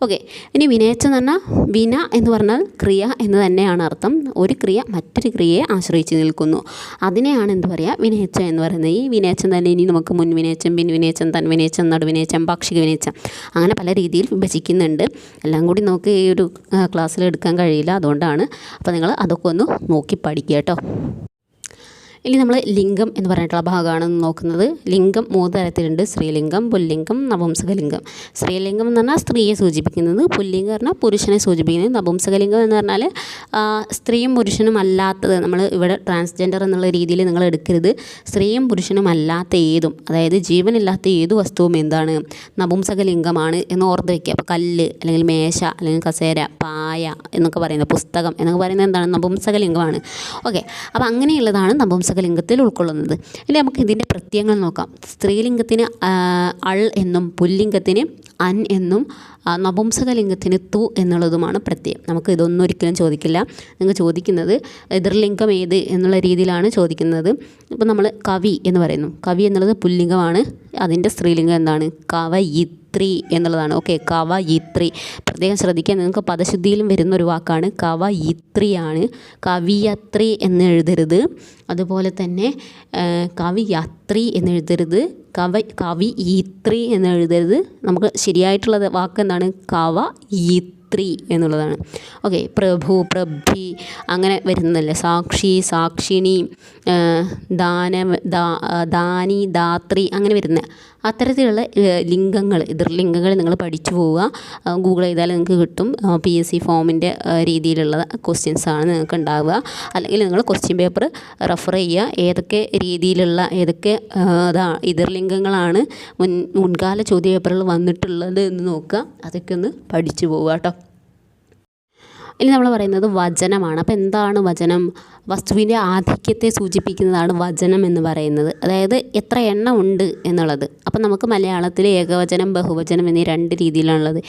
ഓക്കെ, ഇനി വിനയച്ചം എന്ന് പറഞ്ഞാൽ വിന എന്ന് പറഞ്ഞാൽ ക്രിയ എന്ന് തന്നെയാണ് അർത്ഥം. ഒരു ക്രിയ മറ്റൊരു ക്രിയയെ ആശ്രയിച്ച് നിൽക്കുന്നു. അതിനെയാണ് എന്ത് പറയുക? വിനയച്ചം എന്ന് പറയുന്നത്. ഈ വിനയച്ചം തന്നെ ഇനി നമുക്ക് മുൻവിനയച്ചം, പിൻവിനയച്ചം വിനേച്ചം, തൻവിനേച്ചം, നടുവിനേച്ചം, പാക്ഷിക വിനേച്ചം, അങ്ങനെ പല രീതിയിൽ വിഭജിക്കുന്നുണ്ട്. എല്ലാം കൂടി നമുക്ക് ഈ ഒരു ക്ലാസ്സിൽ എടുക്കാൻ കഴിയില്ല, അതുകൊണ്ടാണ്. അപ്പോൾ നിങ്ങൾ അതൊക്കെ ഒന്ന് നോക്കി പഠിക്കുക കേട്ടോ. ഇനി നമ്മൾ ലിംഗം എന്ന് പറഞ്ഞിട്ടുള്ള ഭാഗമാണ് നോക്കുന്നത്. ലിംഗം 3 തരത്തിലുണ്ട്: സ്ത്രീലിംഗം, പുല്ലിംഗം, നപുംസകലിംഗം. സ്ത്രീലിംഗം എന്ന് പറഞ്ഞാൽ സ്ത്രീയെ സൂചിപ്പിക്കുന്നത്, പുല്ലിംഗം പറഞ്ഞാൽ പുരുഷനെ സൂചിപ്പിക്കുന്നത്, നപുംസകലിംഗം എന്ന് പറഞ്ഞാൽ സ്ത്രീയും പുരുഷനും അല്ലാത്തത്. നമ്മൾ ഇവിടെ ട്രാൻസ്ജെൻഡർ എന്നുള്ള രീതിയിൽ നിങ്ങൾ എടുക്കരുത്. സ്ത്രീയും പുരുഷനും അല്ലാത്ത ഏതും, അതായത് ജീവനില്ലാത്ത ഏതു വസ്തുവും എന്താണ്, നപുംസകലിംഗമാണ് എന്ന് ഓർത്ത് വയ്ക്കുക. അപ്പോൾ കല്ല് അല്ലെങ്കിൽ മേശ അല്ലെങ്കിൽ കസേര, പായ എന്നൊക്കെ പറയുന്നത്, പുസ്തകം എന്നൊക്കെ പറയുന്നത് എന്താണ്, നപുംസകലിംഗമാണ്. ഓക്കെ, അപ്പോൾ അങ്ങനെയുള്ളതാണ് നപുംസകലിംഗത്തിൽ ഉൾക്കൊള്ളുന്നത്. ഇനി നമുക്ക് ഇതിൻ്റെ പ്രത്യയങ്ങൾ നോക്കാം. സ്ത്രീലിംഗത്തിന് അൾ എന്നും പുല്ലിംഗത്തിന് അൻ എന്നും നപുംസകലിംഗത്തിന് തു എന്നുള്ളതുമാണ് പ്രത്യയം. നമുക്ക് ഇതൊന്നും ഒരിക്കലും ചോദിക്കില്ല. നിങ്ങൾ ചോദിക്കുന്നത് എതിർലിംഗം ഏത് എന്നുള്ള രീതിയിലാണ് ചോദിക്കുന്നത്. ഇപ്പോൾ നമ്മൾ കവി എന്ന് പറയുന്നു. കവി എന്നുള്ളത് പുല്ലിംഗമാണ്. അതിൻ്റെ സ്ത്രീലിംഗം എന്താണ്, കവയിത്രി എന്നുള്ളതാണ്. ഓക്കെ, കവയിത്രി പ്രത്യേകം ശ്രദ്ധിക്കുക. നിങ്ങൾക്ക് പദശുദ്ധിയിലും വരുന്നൊരു വാക്കാണ്, കവയിത്രിയാണ്. കവിയത്രി എന്ന് എഴുതരുത്. അതുപോലെ തന്നെ കവിയത്രി എന്ന് എഴുതരുത്, കവിയിത്രി എന്ന് എഴുതരുത്. നമുക്ക് ശരിയായിട്ടുള്ള വാക്ക് എന്താണ്, കവയിത്രി എന്നുള്ളതാണ്. ഓക്കെ, പ്രഭു, പ്രഭി അങ്ങനെ വരുന്നതല്ലേ. സാക്ഷി, സാക്ഷിണി, ദാനി, ദാത്രി അങ്ങനെ വരുന്ന അത്തരത്തിലുള്ള ലിംഗങ്ങൾ, എതിർലിംഗങ്ങൾ നിങ്ങൾ പഠിച്ചു പോവുക. ഗൂഗിൾ ചെയ്താൽ നിങ്ങൾക്ക് കിട്ടും. PSC ഫോമിൻ്റെ രീതിയിലുള്ള ക്വസ്റ്റ്യൻസാണ് നിങ്ങൾക്ക് ഉണ്ടാവുക. അല്ലെങ്കിൽ നിങ്ങൾ ക്വസ്റ്റ്യൻ പേപ്പർ റെഫർ ചെയ്യുക. ഏതൊക്കെ രീതിയിലുള്ള ഏതൊക്കെ എതിർലിംഗങ്ങളാണ് മുൻകാല ചോദ്യ പേപ്പറിൽ വന്നിട്ടുള്ളത് എന്ന് നോക്കുക. അതൊക്കെ ഒന്ന് പഠിച്ചു പോവുക കേട്ടോ. ഇനി നമ്മൾ പറയുന്നത് വചനമാണ്. അപ്പോൾ എന്താണ് വചനം? വസ്തുവിൻ്റെ ആധിക്യത്തെ സൂചിപ്പിക്കുന്നതാണ് വചനം എന്ന് പറയുന്നത്. അതായത് എത്ര എണ്ണം ഉണ്ട് എന്നുള്ളത്. അപ്പം നമുക്ക് മലയാളത്തിൽ ഏകവചനം, ബഹുവചനം എന്നീ 2 രീതിയിലാണുള്ളത്.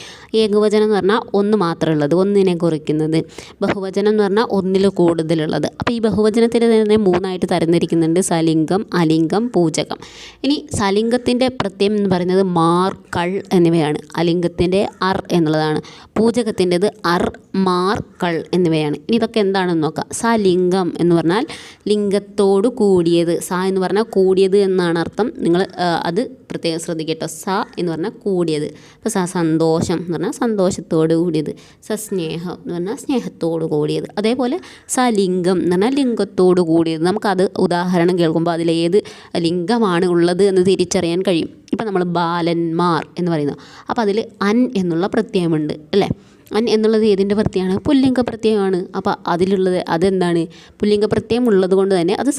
ഏകവചനം എന്ന് പറഞ്ഞാൽ ഒന്ന് മാത്രമേ ഉള്ളത്, ഒന്നിനെ കുറിക്കുന്നത്. ബഹുവചനം എന്ന് പറഞ്ഞാൽ ഒന്നിൽ കൂടുതലുള്ളത്. അപ്പോൾ ഈ ബഹുവചനത്തിന് തന്നെ 3ആയിട്ട് തരംതിരിക്കുന്നുണ്ട്: സലിംഗം, അലിംഗം, പൂജകം. ഇനി സലിംഗത്തിൻ്റെ പ്രത്യയം എന്ന് പറയുന്നത് മാർ, കൾ എന്നിവയാണ്. അലിംഗത്തിൻ്റെ അർ എന്നുള്ളതാണ്. പൂജകത്തിൻ്റെത് അർ, മാർ, കൾ എന്നിവയാണ്. ഇനി ഇതൊക്കെ എന്താണെന്ന് നോക്കാം. സലിംഗം എന്ന് പറഞ്ഞാൽ ലിംഗത്തോട് കൂടിയത്. സ എന്ന് പറഞ്ഞാൽ കൂടിയത് എന്നാണ് അർത്ഥം. നിങ്ങൾ അത് പ്രത്യേകം ശ്രദ്ധിക്കട്ടോ. സ എന്ന് പറഞ്ഞാൽ കൂടിയത്. ഇപ്പോൾ സന്തോഷം എന്ന് പറഞ്ഞാൽ സന്തോഷത്തോട് കൂടിയത്. സ്നേഹം എന്ന് പറഞ്ഞാൽ സ്നേഹത്തോട് കൂടിയത്. അതേപോലെ സലിംഗം എന്ന് പറഞ്ഞാൽ ലിംഗത്തോട് കൂടിയത്. നമുക്കത് ഉദാഹരണം കേൾക്കുമ്പോൾ അതിലേത് ലിംഗമാണ് ഉള്ളത് എന്ന് തിരിച്ചറിയാൻ കഴിയും. ഇപ്പം നമ്മൾ ബാലന്മാർ എന്ന് പറയുന്നത്, അപ്പോൾ അതിൽ അൻ എന്നുള്ള പ്രത്യയമുണ്ട് അല്ലേ. അൻ എന്നുള്ളത് ഏതിൻ്റെ പ്രത്യയമാണ്? പുല്ലിംഗ പ്രത്യയമാണ്. അപ്പോൾ അതിലുള്ളത് അതെന്താണ്? പുല്ലിംഗ പ്രത്യയം ഉള്ളത് കൊണ്ട് തന്നെ അത്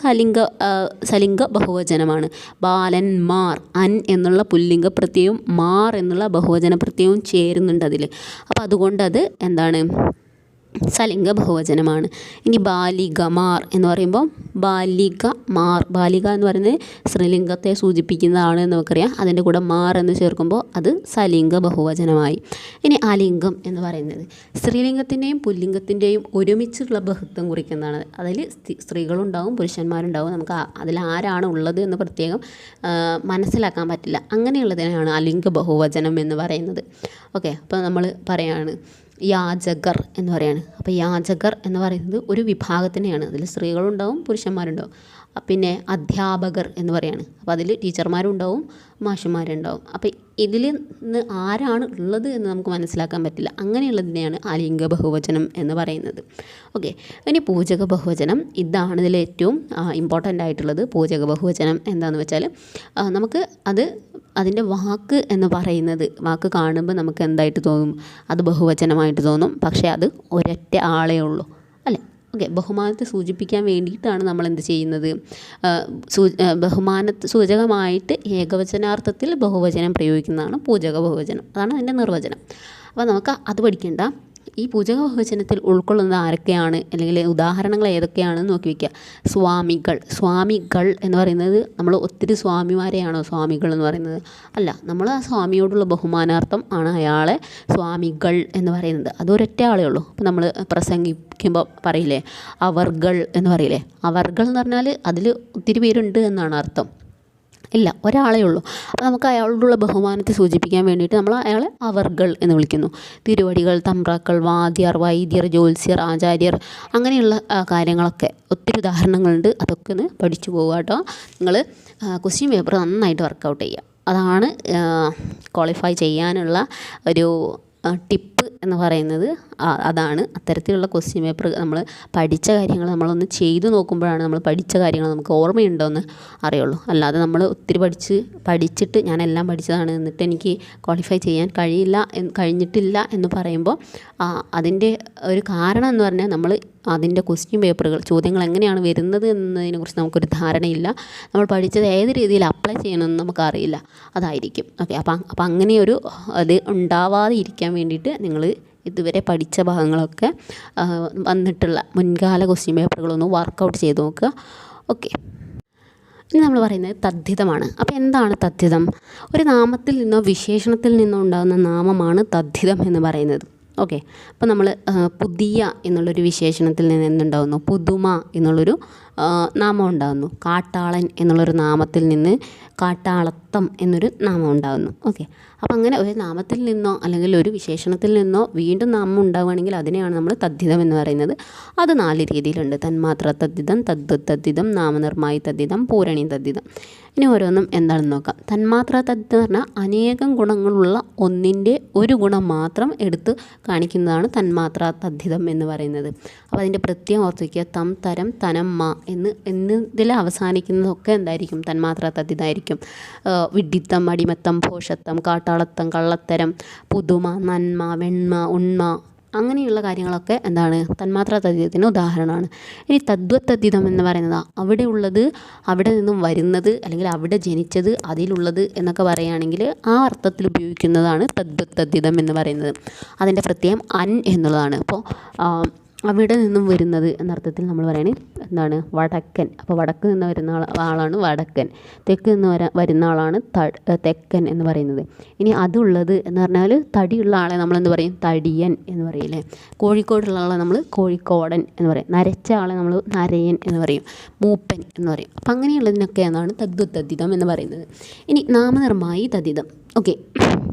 സലിംഗ ബഹുവചനമാണ്. ബാലന്മാർ, അൻ എന്നുള്ള പുല്ലിംഗ പ്രത്യയവും മാർ എന്നുള്ള ബഹുവചന പ്രത്യയവും ചേരുന്നുണ്ട് അതിൽ. അപ്പോൾ അതുകൊണ്ട് അത് എന്താണ്? സലിംഗ ബഹുവചനമാണ്. ഇനി ബാലികമാർ എന്ന് പറയുമ്പോൾ ബാലികമാർ, ബാലിക എന്ന് പറയുന്നത് സ്ത്രീലിംഗത്തെ സൂചിപ്പിക്കുന്നതാണ് എന്ന് നമുക്കറിയാം. അതിൻ്റെ കൂടെ മാർ എന്ന് ചേർക്കുമ്പോൾ അത് സലിംഗ ബഹുവചനമായി. ഇനി അലിംഗം എന്ന് പറയുന്നത് സ്ത്രീലിംഗത്തിൻ്റെയും പുല്ലിംഗത്തിൻ്റെയും ഒരുമിച്ചുള്ള ബഹുത്വം കുറിക്കുന്നതാണ്. അതിൽ സ്ത്രീകളുണ്ടാവും, പുരുഷന്മാരുണ്ടാവും. നമുക്ക് അതിൽ ആരാണ് ഉള്ളത് എന്ന് പ്രത്യേകം മനസ്സിലാക്കാൻ പറ്റില്ല. അങ്ങനെയുള്ളതിനാണ് അലിംഗ ബഹുവചനം എന്ന് പറയുന്നത്. ഓക്കെ, അപ്പോൾ നമ്മൾ പറയാണ് യാചകർ എന്ന് പറയാണ്. അപ്പോൾ യാചകർ എന്ന് പറയുന്നത് ഒരു വിഭാഗത്തിനെയാണ്. അതിൽ സ്ത്രീകളുണ്ടാവും, പുരുഷന്മാരുണ്ടാവും. പിന്നെ അധ്യാപകർ എന്ന് പറയാണ്. അപ്പോൾ അതിൽ ടീച്ചർമാരുണ്ടാവും, മാഷുമാരുണ്ടാവും. അപ്പോൾ ഇതിൽ നിന്ന് ആരാണ് ഉള്ളത് എന്ന് നമുക്ക് മനസ്സിലാക്കാൻ പറ്റില്ല. അങ്ങനെയുള്ളതിനെയാണ് അലിംഗ ബഹുവചനം എന്ന് പറയുന്നത്. ഓക്കെ, ഇനി പൂജക ബഹുവചനം. ഇതാണ് ഇതിൽ ഏറ്റവും ഇമ്പോർട്ടൻ്റ് ആയിട്ടുള്ളത്. പൂജക ബഹുവചനം എന്താണെന്ന് വെച്ചാൽ നമുക്ക് അതിൻ്റെ വാക്ക് എന്ന് പറയുന്നത്, വാക്ക് കാണുമ്പോൾ നമുക്ക് എന്തായിട്ട് തോന്നും? അത് ബഹുവചനമായിട്ട് തോന്നും. പക്ഷേ അത് ഒരൊറ്റ ആളേ ഉള്ളൂ അല്ലേ. ഓക്കെ, ബഹുമാനത്തെ സൂചിപ്പിക്കാൻ വേണ്ടിയിട്ടാണ് നമ്മൾ എന്ത് ചെയ്യുന്നത്? സൂചകമായിട്ട് ഏകവചനാർത്ഥത്തിൽ ബഹുവചനം പ്രയോഗിക്കുന്നതാണ് പൂജക ബഹുവചനം. അതാണ് അതിൻ്റെ നിർവചനം. അപ്പോൾ നമുക്ക് അത് പഠിക്കേണ്ട. ഈ പൂജക ബഹുവചനത്തിൽ ഉൾക്കൊള്ളുന്നത് ആരൊക്കെയാണ്, അല്ലെങ്കിൽ ഉദാഹരണങ്ങൾ ഏതൊക്കെയാണെന്ന് നോക്കി വയ്ക്കുക. സ്വാമികൾ. സ്വാമികൾ എന്ന് പറയുന്നത് നമ്മൾ ഒത്തിരി സ്വാമിമാരെയാണോ സ്വാമികൾ എന്ന് പറയുന്നത്? അല്ല, നമ്മൾ ആ സ്വാമിയോടുള്ള ബഹുമാനാർത്ഥം ആണ് അയാളെ സ്വാമികൾ എന്ന് പറയുന്നത്. അതൊരൊറ്റ ആളേ ഉള്ളൂ. അപ്പോൾ നമ്മൾ പ്രസംഗിക്കുമ്പോൾ പറയില്ലേ അവർകൾ എന്ന് പറയില്ലേ. അവർകൾ എന്ന് പറഞ്ഞാൽ അതിൽ ഒത്തിരി പേരുണ്ട് എന്നാണ് അർത്ഥം. ഇല്ല, ഒരാളേ ഉള്ളൂ. അപ്പോൾ നമുക്ക് അയാളോടുള്ള ബഹുമാനത്തെ സൂചിപ്പിക്കാൻ വേണ്ടിയിട്ട് നമ്മൾ അയാളെ അവർകൾ എന്ന് വിളിക്കുന്നു. തിരുവടികൾ, തമ്പ്രാക്കൾ, വാദ്യർ, വൈദ്യർ, ജ്യോത്സ്യർ, ആചാര്യർ, അങ്ങനെയുള്ള കാര്യങ്ങളൊക്കെ ഒത്തിരി ഉദാഹരണങ്ങളുണ്ട്. അതൊക്കെ ഒന്ന് പഠിച്ചു പോവുക കേട്ടോ. നിങ്ങൾ ക്വസ്റ്റ്യൻ പേപ്പർ നന്നായിട്ട് വർക്കൗട്ട് ചെയ്യുക. അതാണ് ക്വാളിഫൈ ചെയ്യാനുള്ള ഒരു ടിപ്പ് എന്ന് പറയുന്നത്. അതാണ് അത്തരത്തിലുള്ള ക്വസ്റ്റ്യൻ പേപ്പർ നമ്മൾ പഠിച്ച കാര്യങ്ങൾ നമ്മളൊന്ന് ചെയ്തു നോക്കുമ്പോഴാണ് നമ്മൾ പഠിച്ച കാര്യങ്ങൾ നമുക്ക് ഓർമ്മയുണ്ടോ എന്ന് അറിയുള്ളൂ. അല്ലാതെ നമ്മൾ ഒത്തിരി പഠിച്ചിട്ട് ഞാനെല്ലാം പഠിച്ചതാണ് എന്നിട്ട് എനിക്ക് ക്വാളിഫൈ ചെയ്യാൻ കഴിഞ്ഞിട്ടില്ല എന്ന് പറയുമ്പോൾ അതിൻ്റെ ഒരു കാരണം എന്ന് പറഞ്ഞാൽ നമ്മൾ അതിൻ്റെ ക്വസ്റ്റ്യൻ പേപ്പറുകൾ ചോദ്യങ്ങൾ എങ്ങനെയാണ് വരുന്നത് എന്നതിനെക്കുറിച്ച് നമുക്കൊരു ധാരണയില്ല. നമ്മൾ പഠിച്ചത് ഏത് രീതിയിൽ അപ്ലൈ ചെയ്യണമെന്ന് നമുക്കറിയില്ല. അതായിരിക്കും. ഓക്കെ, അപ്പം അങ്ങനെയൊരു അത് ഉണ്ടാവാതെ ഇരിക്കാൻ വേണ്ടിയിട്ട് നിങ്ങൾ ഇതുവരെ പഠിച്ച ഭാഗങ്ങളൊക്കെ വന്നിട്ടുള്ള മുൻകാല ക്വസ്റ്റ്യൻ പേപ്പറുകളൊന്ന് വർക്കൗട്ട് ചെയ്ത് നോക്കുക. ഓക്കെ, ഇനി നമ്മൾ പറയുന്നത് തദ്ധിതമാണ്. അപ്പോൾ എന്താണ് തദ്ധിതം? ഒരു നാമത്തിൽ നിന്നോ വിശേഷണത്തിൽ നിന്നോ ഉണ്ടാകുന്ന നാമമാണ് തദ്ധിതം എന്ന് പറയുന്നത്. ഓക്കെ, അപ്പോൾ നമ്മൾ പുതിയ എന്നുള്ളൊരു വിശേഷണത്തിൽ നിന്ന് എന്തുണ്ടാകുന്നു? പുതുമ എന്നുള്ളൊരു നാമം ഉണ്ടാകുന്നു. കാട്ടാളൻ എന്നുള്ളൊരു നാമത്തിൽ നിന്ന് കാട്ടാളത്തം എന്നൊരു നാമം ഉണ്ടാകുന്നു. ഓക്കെ, അപ്പോൾ അങ്ങനെ ഒരു നാമത്തിൽ നിന്നോ അല്ലെങ്കിൽ ഒരു വിശേഷണത്തിൽ നിന്നോ വീണ്ടും നാമം ഉണ്ടാവുകയാണെങ്കിൽ അതിനെയാണ് നമ്മൾ തദ്ധിതം എന്ന് പറയുന്നത്. അത് 4 രീതിയിലുണ്ട്: തന്മാത്ര തദ്ധിതം, തദ്ധിതം, നാമനിർമ്മായി തദ്ധിതം, പൂരണി തദ്ധിതം. ഇനി ഓരോന്നും എന്താണെന്ന് നോക്കാം. തന്മാത്ര തദ്ധിതം എന്ന് പറഞ്ഞാൽ അനേകം ഗുണങ്ങളുള്ള ഒന്നിൻ്റെ ഒരു ഗുണം മാത്രം എടുത്ത് കാണിക്കുന്നതാണ് തന്മാത്ര തദ്ധിതം എന്ന് പറയുന്നത്. അപ്പോൾ അതിൻ്റെ പ്രത്യേകം ഓർത്ത് വയ്ക്കുക. തം, തരം, തനം, മ എന്നതിൽ അവസാനിക്കുന്നതൊക്കെ എന്തായിരിക്കും? തന്മാത്ര തദ്ധിതമായിരിക്കും. വിഡ്ഢിത്തം, അടിമത്തം, ഭോഷത്വം, കാട്ടാളത്തം, കള്ളത്തരം, പുതുമ, നന്മ, വെണ്മ, ഉണ്മ, അങ്ങനെയുള്ള കാര്യങ്ങളൊക്കെ എന്താണ്? തന്മാത്ര തദ്ധിതത്തിന് ഉദാഹരണമാണ്. ഇനി തദ്വത്തദ്ധിതം എന്ന് പറയുന്നത് അവിടെ ഉള്ളത്, അവിടെ നിന്നും വരുന്നത്, അല്ലെങ്കിൽ അവിടെ ജനിച്ചത്, അതിലുള്ളത് എന്നൊക്കെ പറയുകയാണെങ്കിൽ ആ അർത്ഥത്തിൽ ഉപയോഗിക്കുന്നതാണ് തദ്വത്തദ്ധിതം എന്ന് പറയുന്നത്. അതിൻ്റെ പ്രത്യേകം അൻ എന്നുള്ളതാണ്. അപ്പോൾ അവിടെ നിന്നും വരുന്നത് എന്നർത്ഥത്തിൽ നമ്മൾ പറയുകയാണെങ്കിൽ എന്താണ്? വടക്കൻ. അപ്പോൾ വടക്ക് നിന്ന് വരുന്ന ആളാണ് വടക്കൻ. തെക്ക് നിന്ന് വരുന്ന ആളാണ് തെക്കൻ എന്ന് പറയുന്നത്. ഇനി അതുള്ളത് എന്ന് പറഞ്ഞാൽ തടിയുള്ള ആളെ നമ്മളെന്ത് പറയും? തടിയൻ എന്ന് പറയില്ലേ. കോഴിക്കോടുള്ള ആളെ നമ്മൾ കോഴിക്കോടൻ എന്ന് പറയും. നരച്ച ആളെ നമ്മൾ നരയൻ എന്ന് പറയും. മൂപ്പൻ എന്ന് പറയും. അപ്പം അങ്ങനെയുള്ളതിനൊക്കെ എന്നാണ് തദ്വത്തദ്ധിതം എന്ന് പറയുന്നത്. ഇനി നാമനിർമ്മായി തദ്ധിതം. ഓക്കെ,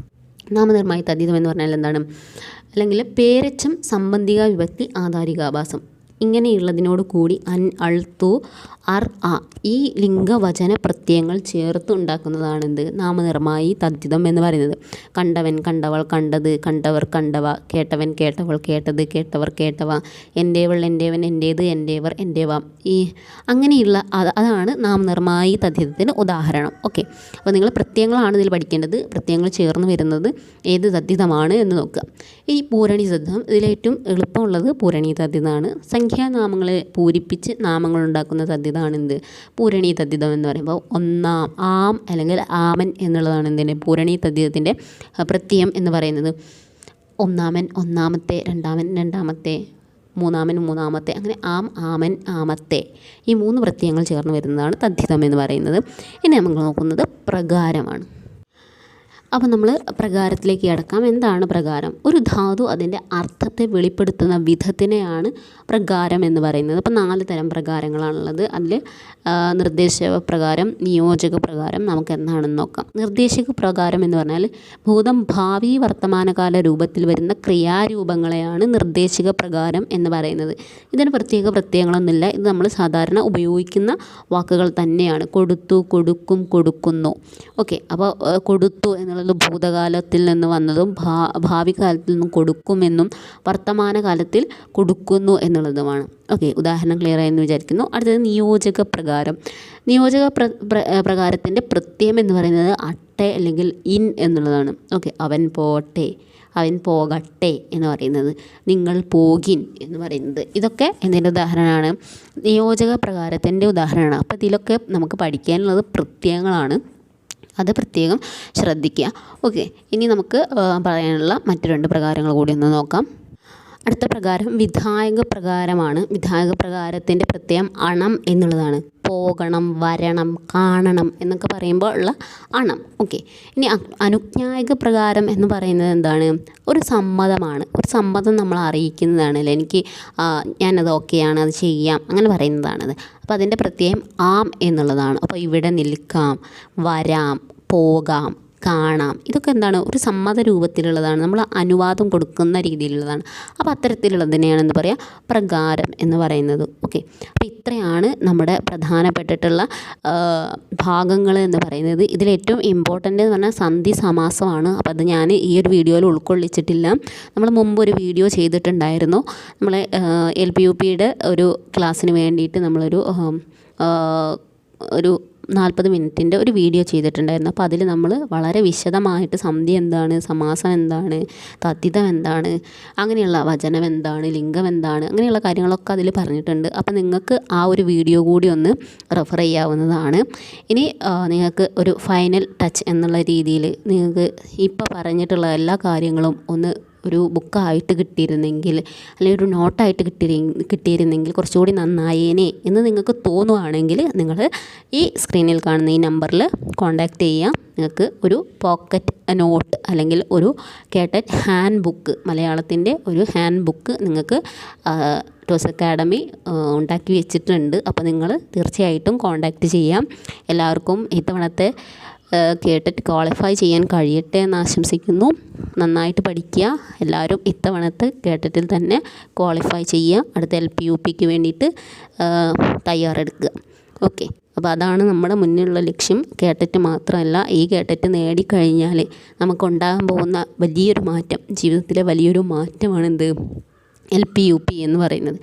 നാമനിർമ്മായി തദ്ധിതം എന്ന് പറഞ്ഞാൽ എന്താണ്? അല്ലെങ്കിൽ പേരച്ചം, സംബന്ധിക വിഭക്തി, ആധാരികാഭാസം ഇങ്ങനെയുള്ളതിനോട് കൂടി അൻ, അൾ, തു, അർ, ആ ഈ ലിംഗവചന പ്രത്യയങ്ങൾ ചേർത്ത് ഉണ്ടാക്കുന്നതാണ് എന്ത്? നാമനിർമ്മായി തദ്ധിതം എന്ന് പറയുന്നത്. കണ്ടവൻ, കണ്ടവൾ, കണ്ടത്, കണ്ടവർ, കണ്ടവ, കേട്ടവൻ, കേട്ടവൾ, കേട്ടത്, കേട്ടവർ, കേട്ടവ, എൻ്റേവൾ, എൻ്റേവൻ, എൻ്റേത്, എൻ്റേവർ, എൻ്റേവ, ഈ അങ്ങനെയുള്ള അതാണ് നാമനിർമ്മായി തദ്ധിതത്തിന് ഉദാഹരണം. ഓക്കെ, അപ്പോൾ നിങ്ങൾ പ്രത്യയങ്ങളാണ് ഇതിൽ പഠിക്കേണ്ടത്. പ്രത്യയങ്ങൾ ചേർന്ന് വരുന്നത് ഏത് തദ്ധിതമാണ് എന്ന് നോക്കുക. ഈ പൂരണി തദ്ധിതം, ഇതിലേറ്റവും എളുപ്പമുള്ളത് പൂരണി തദ്ധിതമാണ്. സംഖ്യാനാമങ്ങളെ പൂരിപ്പിച്ച് നാമങ്ങൾ ഉണ്ടാക്കുന്ന തദ്ധിതമാണ് എന്ത്? പൂരണി തദ്ധിതം എന്ന് പറയുമ്പോൾ ഒന്നാം, ആം അല്ലെങ്കിൽ ആമൻ എന്നുള്ളതാണ് എന്തിൻ്റെ? പൂരണി തദ്ധിതത്തിൻ്റെ പ്രത്യയം എന്ന് പറയുന്നത്. ഒന്നാമൻ, ഒന്നാമത്തെ, രണ്ടാമൻ, രണ്ടാമത്തെ, മൂന്നാമൻ, മൂന്നാമത്തെ, അങ്ങനെ ആം, ആമൻ, ആമത്തെ, ഈ 3 പ്രത്യയങ്ങൾ ചേർന്ന് വരുന്നതാണ് തദ്ധിതം എന്ന് പറയുന്നത്. ഇനി നമ്മൾ നോക്കുന്നത് പ്രകാരമാണ്. അപ്പോൾ നമ്മൾ പ്രകാരത്തിലേക്ക് കിടക്കാം. എന്താണ് പ്രകാരം? ഒരു ധാതു അതിൻ്റെ അർത്ഥത്തെ വെളിപ്പെടുത്തുന്ന വിധത്തിനെയാണ് പ്രകാരം എന്ന് പറയുന്നത്. അപ്പോൾ 4 തരം പ്രകാരങ്ങളാണുള്ളത്. അതിൽ നിർദ്ദേശക പ്രകാരം, നിയോജക പ്രകാരം നമുക്ക് എന്താണെന്ന് നോക്കാം. നിർദ്ദേശക പ്രകാരം എന്ന് പറഞ്ഞാൽ ഭൂതം, ഭാവി, വർത്തമാനകാല രൂപത്തിൽ വരുന്ന ക്രിയാരൂപങ്ങളെയാണ് നിർദ്ദേശക പ്രകാരം എന്ന് പറയുന്നത്. ഇതിന് പ്രത്യേക പ്രത്യയങ്ങളൊന്നുമില്ല. ഇത് നമ്മൾ സാധാരണ ഉപയോഗിക്കുന്ന വാക്കുകൾ തന്നെയാണ്. കൊടുത്തു, കൊടുക്കും, കൊടുക്കുന്നു. ഓക്കെ, അപ്പോൾ കൊടുത്തു എന്നുള്ളത് ഭൂതകാലത്തിൽ നിന്ന് വന്നതും ഭാവി കാലത്തിൽ നിന്നും കൊടുക്കുമെന്നും വർത്തമാനകാലത്തിൽ കൊടുക്കുന്നു എന്നുള്ളതുമാണ്. ഓക്കെ, ഉദാഹരണം ക്ലിയർ ആയെന്ന് വിചാരിക്കുന്നു. അടുത്തത് നിയോജക പ്രകാരം. നിയോജക പ്രകാരത്തിൻ്റെ പ്രത്യയം എന്ന് പറയുന്നത് അട്ടെ അല്ലെങ്കിൽ ഇൻ എന്നുള്ളതാണ്. ഓക്കെ, അവൻ പോട്ടെ, അവൻ പോകട്ടെ എന്ന് പറയുന്നത്, നിങ്ങൾ പോകിൻ എന്ന് പറയുന്നത്, ഇതൊക്കെ എന്തിൻ്റെ ഉദാഹരണമാണ്? നിയോജക പ്രകാരത്തിൻ്റെ ഉദാഹരണമാണ്. അപ്പോൾ ഇതിലൊക്കെ നമുക്ക് പഠിക്കാനുള്ളത് പ്രത്യയങ്ങളാണ്. അത് പ്രത്യേകം ശ്രദ്ധിക്കുക. ഓക്കെ, ഇനി നമുക്ക് പറയാനുള്ള മറ്റു 2 പ്രകാരങ്ങൾ കൂടി ഒന്ന് നോക്കാം. അടുത്ത പ്രകാരം വിധായക പ്രകാരമാണ്. വിധായക പ്രകാരത്തിൻ്റെ പ്രത്യയം അണം എന്നുള്ളതാണ്. പോകണം, വരണം, കാണണം എന്നൊക്കെ പറയുമ്പോൾ ഉള്ള അണം. ഓക്കെ, ഇനി അനുജ്ഞായക പ്രകാരം എന്ന് പറയുന്നത് എന്താണ്? ഒരു സമ്മതമാണ്. ഒരു സമ്മതം നമ്മൾ അറിയിക്കുന്നതാണ്. അല്ലേ, എനിക്ക് ഞാനത് ഓക്കെയാണ്, അത് ചെയ്യാം, അങ്ങനെ പറയുന്നതാണത്. അപ്പോൾ അതിൻ്റെ പ്രത്യയം ആം എന്നുള്ളതാണ്. അപ്പോൾ ഇവിടെ നിൽക്കാം, വരാം, പോകാം, കാണാം, ഇതൊക്കെ എന്താണ് ഒരു സമ്മത രൂപത്തിലുള്ളതാണ്, നമ്മൾ അനുവാദം കൊടുക്കുന്ന രീതിയിലുള്ളതാണ്. അപ്പോൾ അത്തരത്തിലുള്ളതിനെയാണ് എന്ത് പറയുക, പ്രകാരം എന്ന് പറയുന്നത്. ഓക്കെ, അപ്പോൾ ഇത്രയാണ് നമ്മുടെ പ്രധാനപ്പെട്ടിട്ടുള്ള ഭാഗങ്ങൾ എന്ന് പറയുന്നത്. ഇതിലേറ്റവും ഇമ്പോർട്ടൻ്റ് എന്ന് പറഞ്ഞാൽ സന്ധി സമാസമാണ്. അപ്പോൾ അത് ഞാൻ ഈ ഒരു വീഡിയോയിൽ ഉൾക്കൊള്ളിച്ചിട്ടില്ല. നമ്മൾ മുമ്പ് ഒരു വീഡിയോ ചെയ്തിട്ടുണ്ടായിരുന്നു. നമ്മളെ LP-UPയുടെ ഒരു ക്ലാസ്സിന് വേണ്ടിയിട്ട് നമ്മളൊരു ഒരു 40 മിനിറ്റിൻ്റെ ഒരു വീഡിയോ ചെയ്തിട്ടുണ്ടായിരുന്നു. അപ്പോൾ അതിൽ നമ്മൾ വളരെ വിശദമായിട്ട് സന്ധി എന്താണ്, സമാസം എന്താണ്, തദ്ധിതം എന്താണ്, അങ്ങനെയുള്ള വചനം എന്താണ്, ലിംഗം എന്താണ്, അങ്ങനെയുള്ള കാര്യങ്ങളൊക്കെ അതിൽ പറഞ്ഞിട്ടുണ്ട്. അപ്പോൾ നിങ്ങൾക്ക് ആ ഒരു വീഡിയോ കൂടി ഒന്ന് റെഫർ ചെയ്യാവുന്നതാണ്. ഇനി നിങ്ങൾക്ക് ഒരു ഫൈനൽ ടച്ച് എന്നുള്ള രീതിയിൽ നിങ്ങൾക്ക് ഇപ്പോൾ പറഞ്ഞിട്ടുള്ള എല്ലാ കാര്യങ്ങളും ഒന്ന് ഒരു ബുക്കായിട്ട് കിട്ടിയിരുന്നെങ്കിൽ, അല്ലെങ്കിൽ ഒരു നോട്ടായിട്ട് കിട്ടിയിരുന്നെങ്കിൽ കുറച്ചുകൂടി നന്നായേനെ എന്ന് നിങ്ങൾക്ക് തോന്നുകയാണെങ്കിൽ നിങ്ങൾ ഈ സ്ക്രീനിൽ കാണുന്ന ഈ നമ്പറിൽ കോൺടാക്റ്റ് ചെയ്യുക. നിങ്ങൾക്ക് ഒരു പോക്കറ്റ് നോട്ട് അല്ലെങ്കിൽ ഒരു കേട്ടറ്റ് ഹാൻഡ് ബുക്ക്, മലയാളത്തിൻ്റെ ഒരു ഹാൻഡ് ബുക്ക് നിങ്ങൾക്ക് ടോസ് അക്കാഡമി ഉണ്ടാക്കി വെച്ചിട്ടുണ്ട്. അപ്പോൾ നിങ്ങൾ തീർച്ചയായിട്ടും കോൺടാക്റ്റ് ചെയ്യാം. എല്ലാവർക്കും ഇത്തവണത്തെ കേട്ടിട്ട് ക്വാളിഫൈ ചെയ്യാൻ കഴിയട്ടെ എന്ന് ആശംസിക്കുന്നു. നന്നായിട്ട് പഠിക്കുക. എല്ലാവരും ഇത്തവണത്തെ കേട്ടിട്ടിൽ തന്നെ ക്വാളിഫൈ ചെയ്യുക. അടുത്ത LP-UPക്ക് വേണ്ടിയിട്ട് തയ്യാറെടുക്കുക. ഓക്കെ, അപ്പോൾ അതാണ് നമ്മുടെ മുന്നിലുള്ള ലക്ഷ്യം. കേട്ടിട്ട് മാത്രമല്ല, ഈ കേട്ടിട്ട് നേടിക്കഴിഞ്ഞാൽ നമുക്കുണ്ടാകാൻ പോകുന്ന വലിയൊരു മാറ്റം, ജീവിതത്തിലെ വലിയൊരു മാറ്റമാണ് എന്ത്, LP-UP എന്ന് പറയുന്നത്.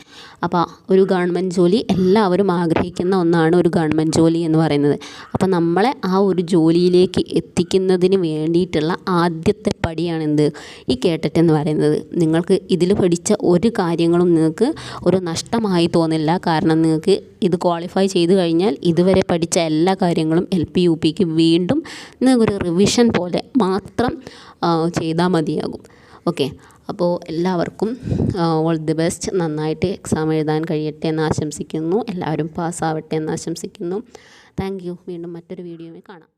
അപ്പോൾ ഒരു ഗവൺമെൻറ് ജോലി എല്ലാവരും ആഗ്രഹിക്കുന്ന ഒന്നാണ്, ഒരു ഗവൺമെൻറ് ജോലി എന്ന് പറയുന്നത്. അപ്പോൾ നമ്മളെ ആ ഒരു ജോലിയിലേക്ക് എത്തിക്കുന്നതിന് വേണ്ടിയിട്ടുള്ള ആദ്യത്തെ പടിയാണ് എന്ത്, ഈ കേട്ടറ്റ് എന്ന് പറയുന്നത്. നിങ്ങൾക്ക് ഇതിൽ പഠിച്ച ഒരു കാര്യങ്ങളും നിങ്ങൾക്ക് ഒരു നഷ്ടമായി തോന്നില്ല. കാരണം നിങ്ങൾക്ക് ഇത് ക്വാളിഫൈ ചെയ്ത് കഴിഞ്ഞാൽ ഇതുവരെ പഠിച്ച എല്ലാ കാര്യങ്ങളും LP-UPക്ക് വീണ്ടും നിങ്ങൾക്കൊരു റിവിഷൻ പോലെ മാത്രം ചെയ്താൽ മതിയാകും. ഓക്കെ, അപ്പോൾ എല്ലാവർക്കും ഓൾ ദി ബെസ്റ്റ്. നന്നായിട്ട് എക്സാം എഴുതാൻ കഴിയട്ടെ എന്ന് ആശംസിക്കുന്നു. എല്ലാവരും പാസ്സാവട്ടെ എന്ന് ആശംസിക്കുന്നു. Thank you. വീണ്ടും മറ്റൊരു വീഡിയോയിൽ കാണാം.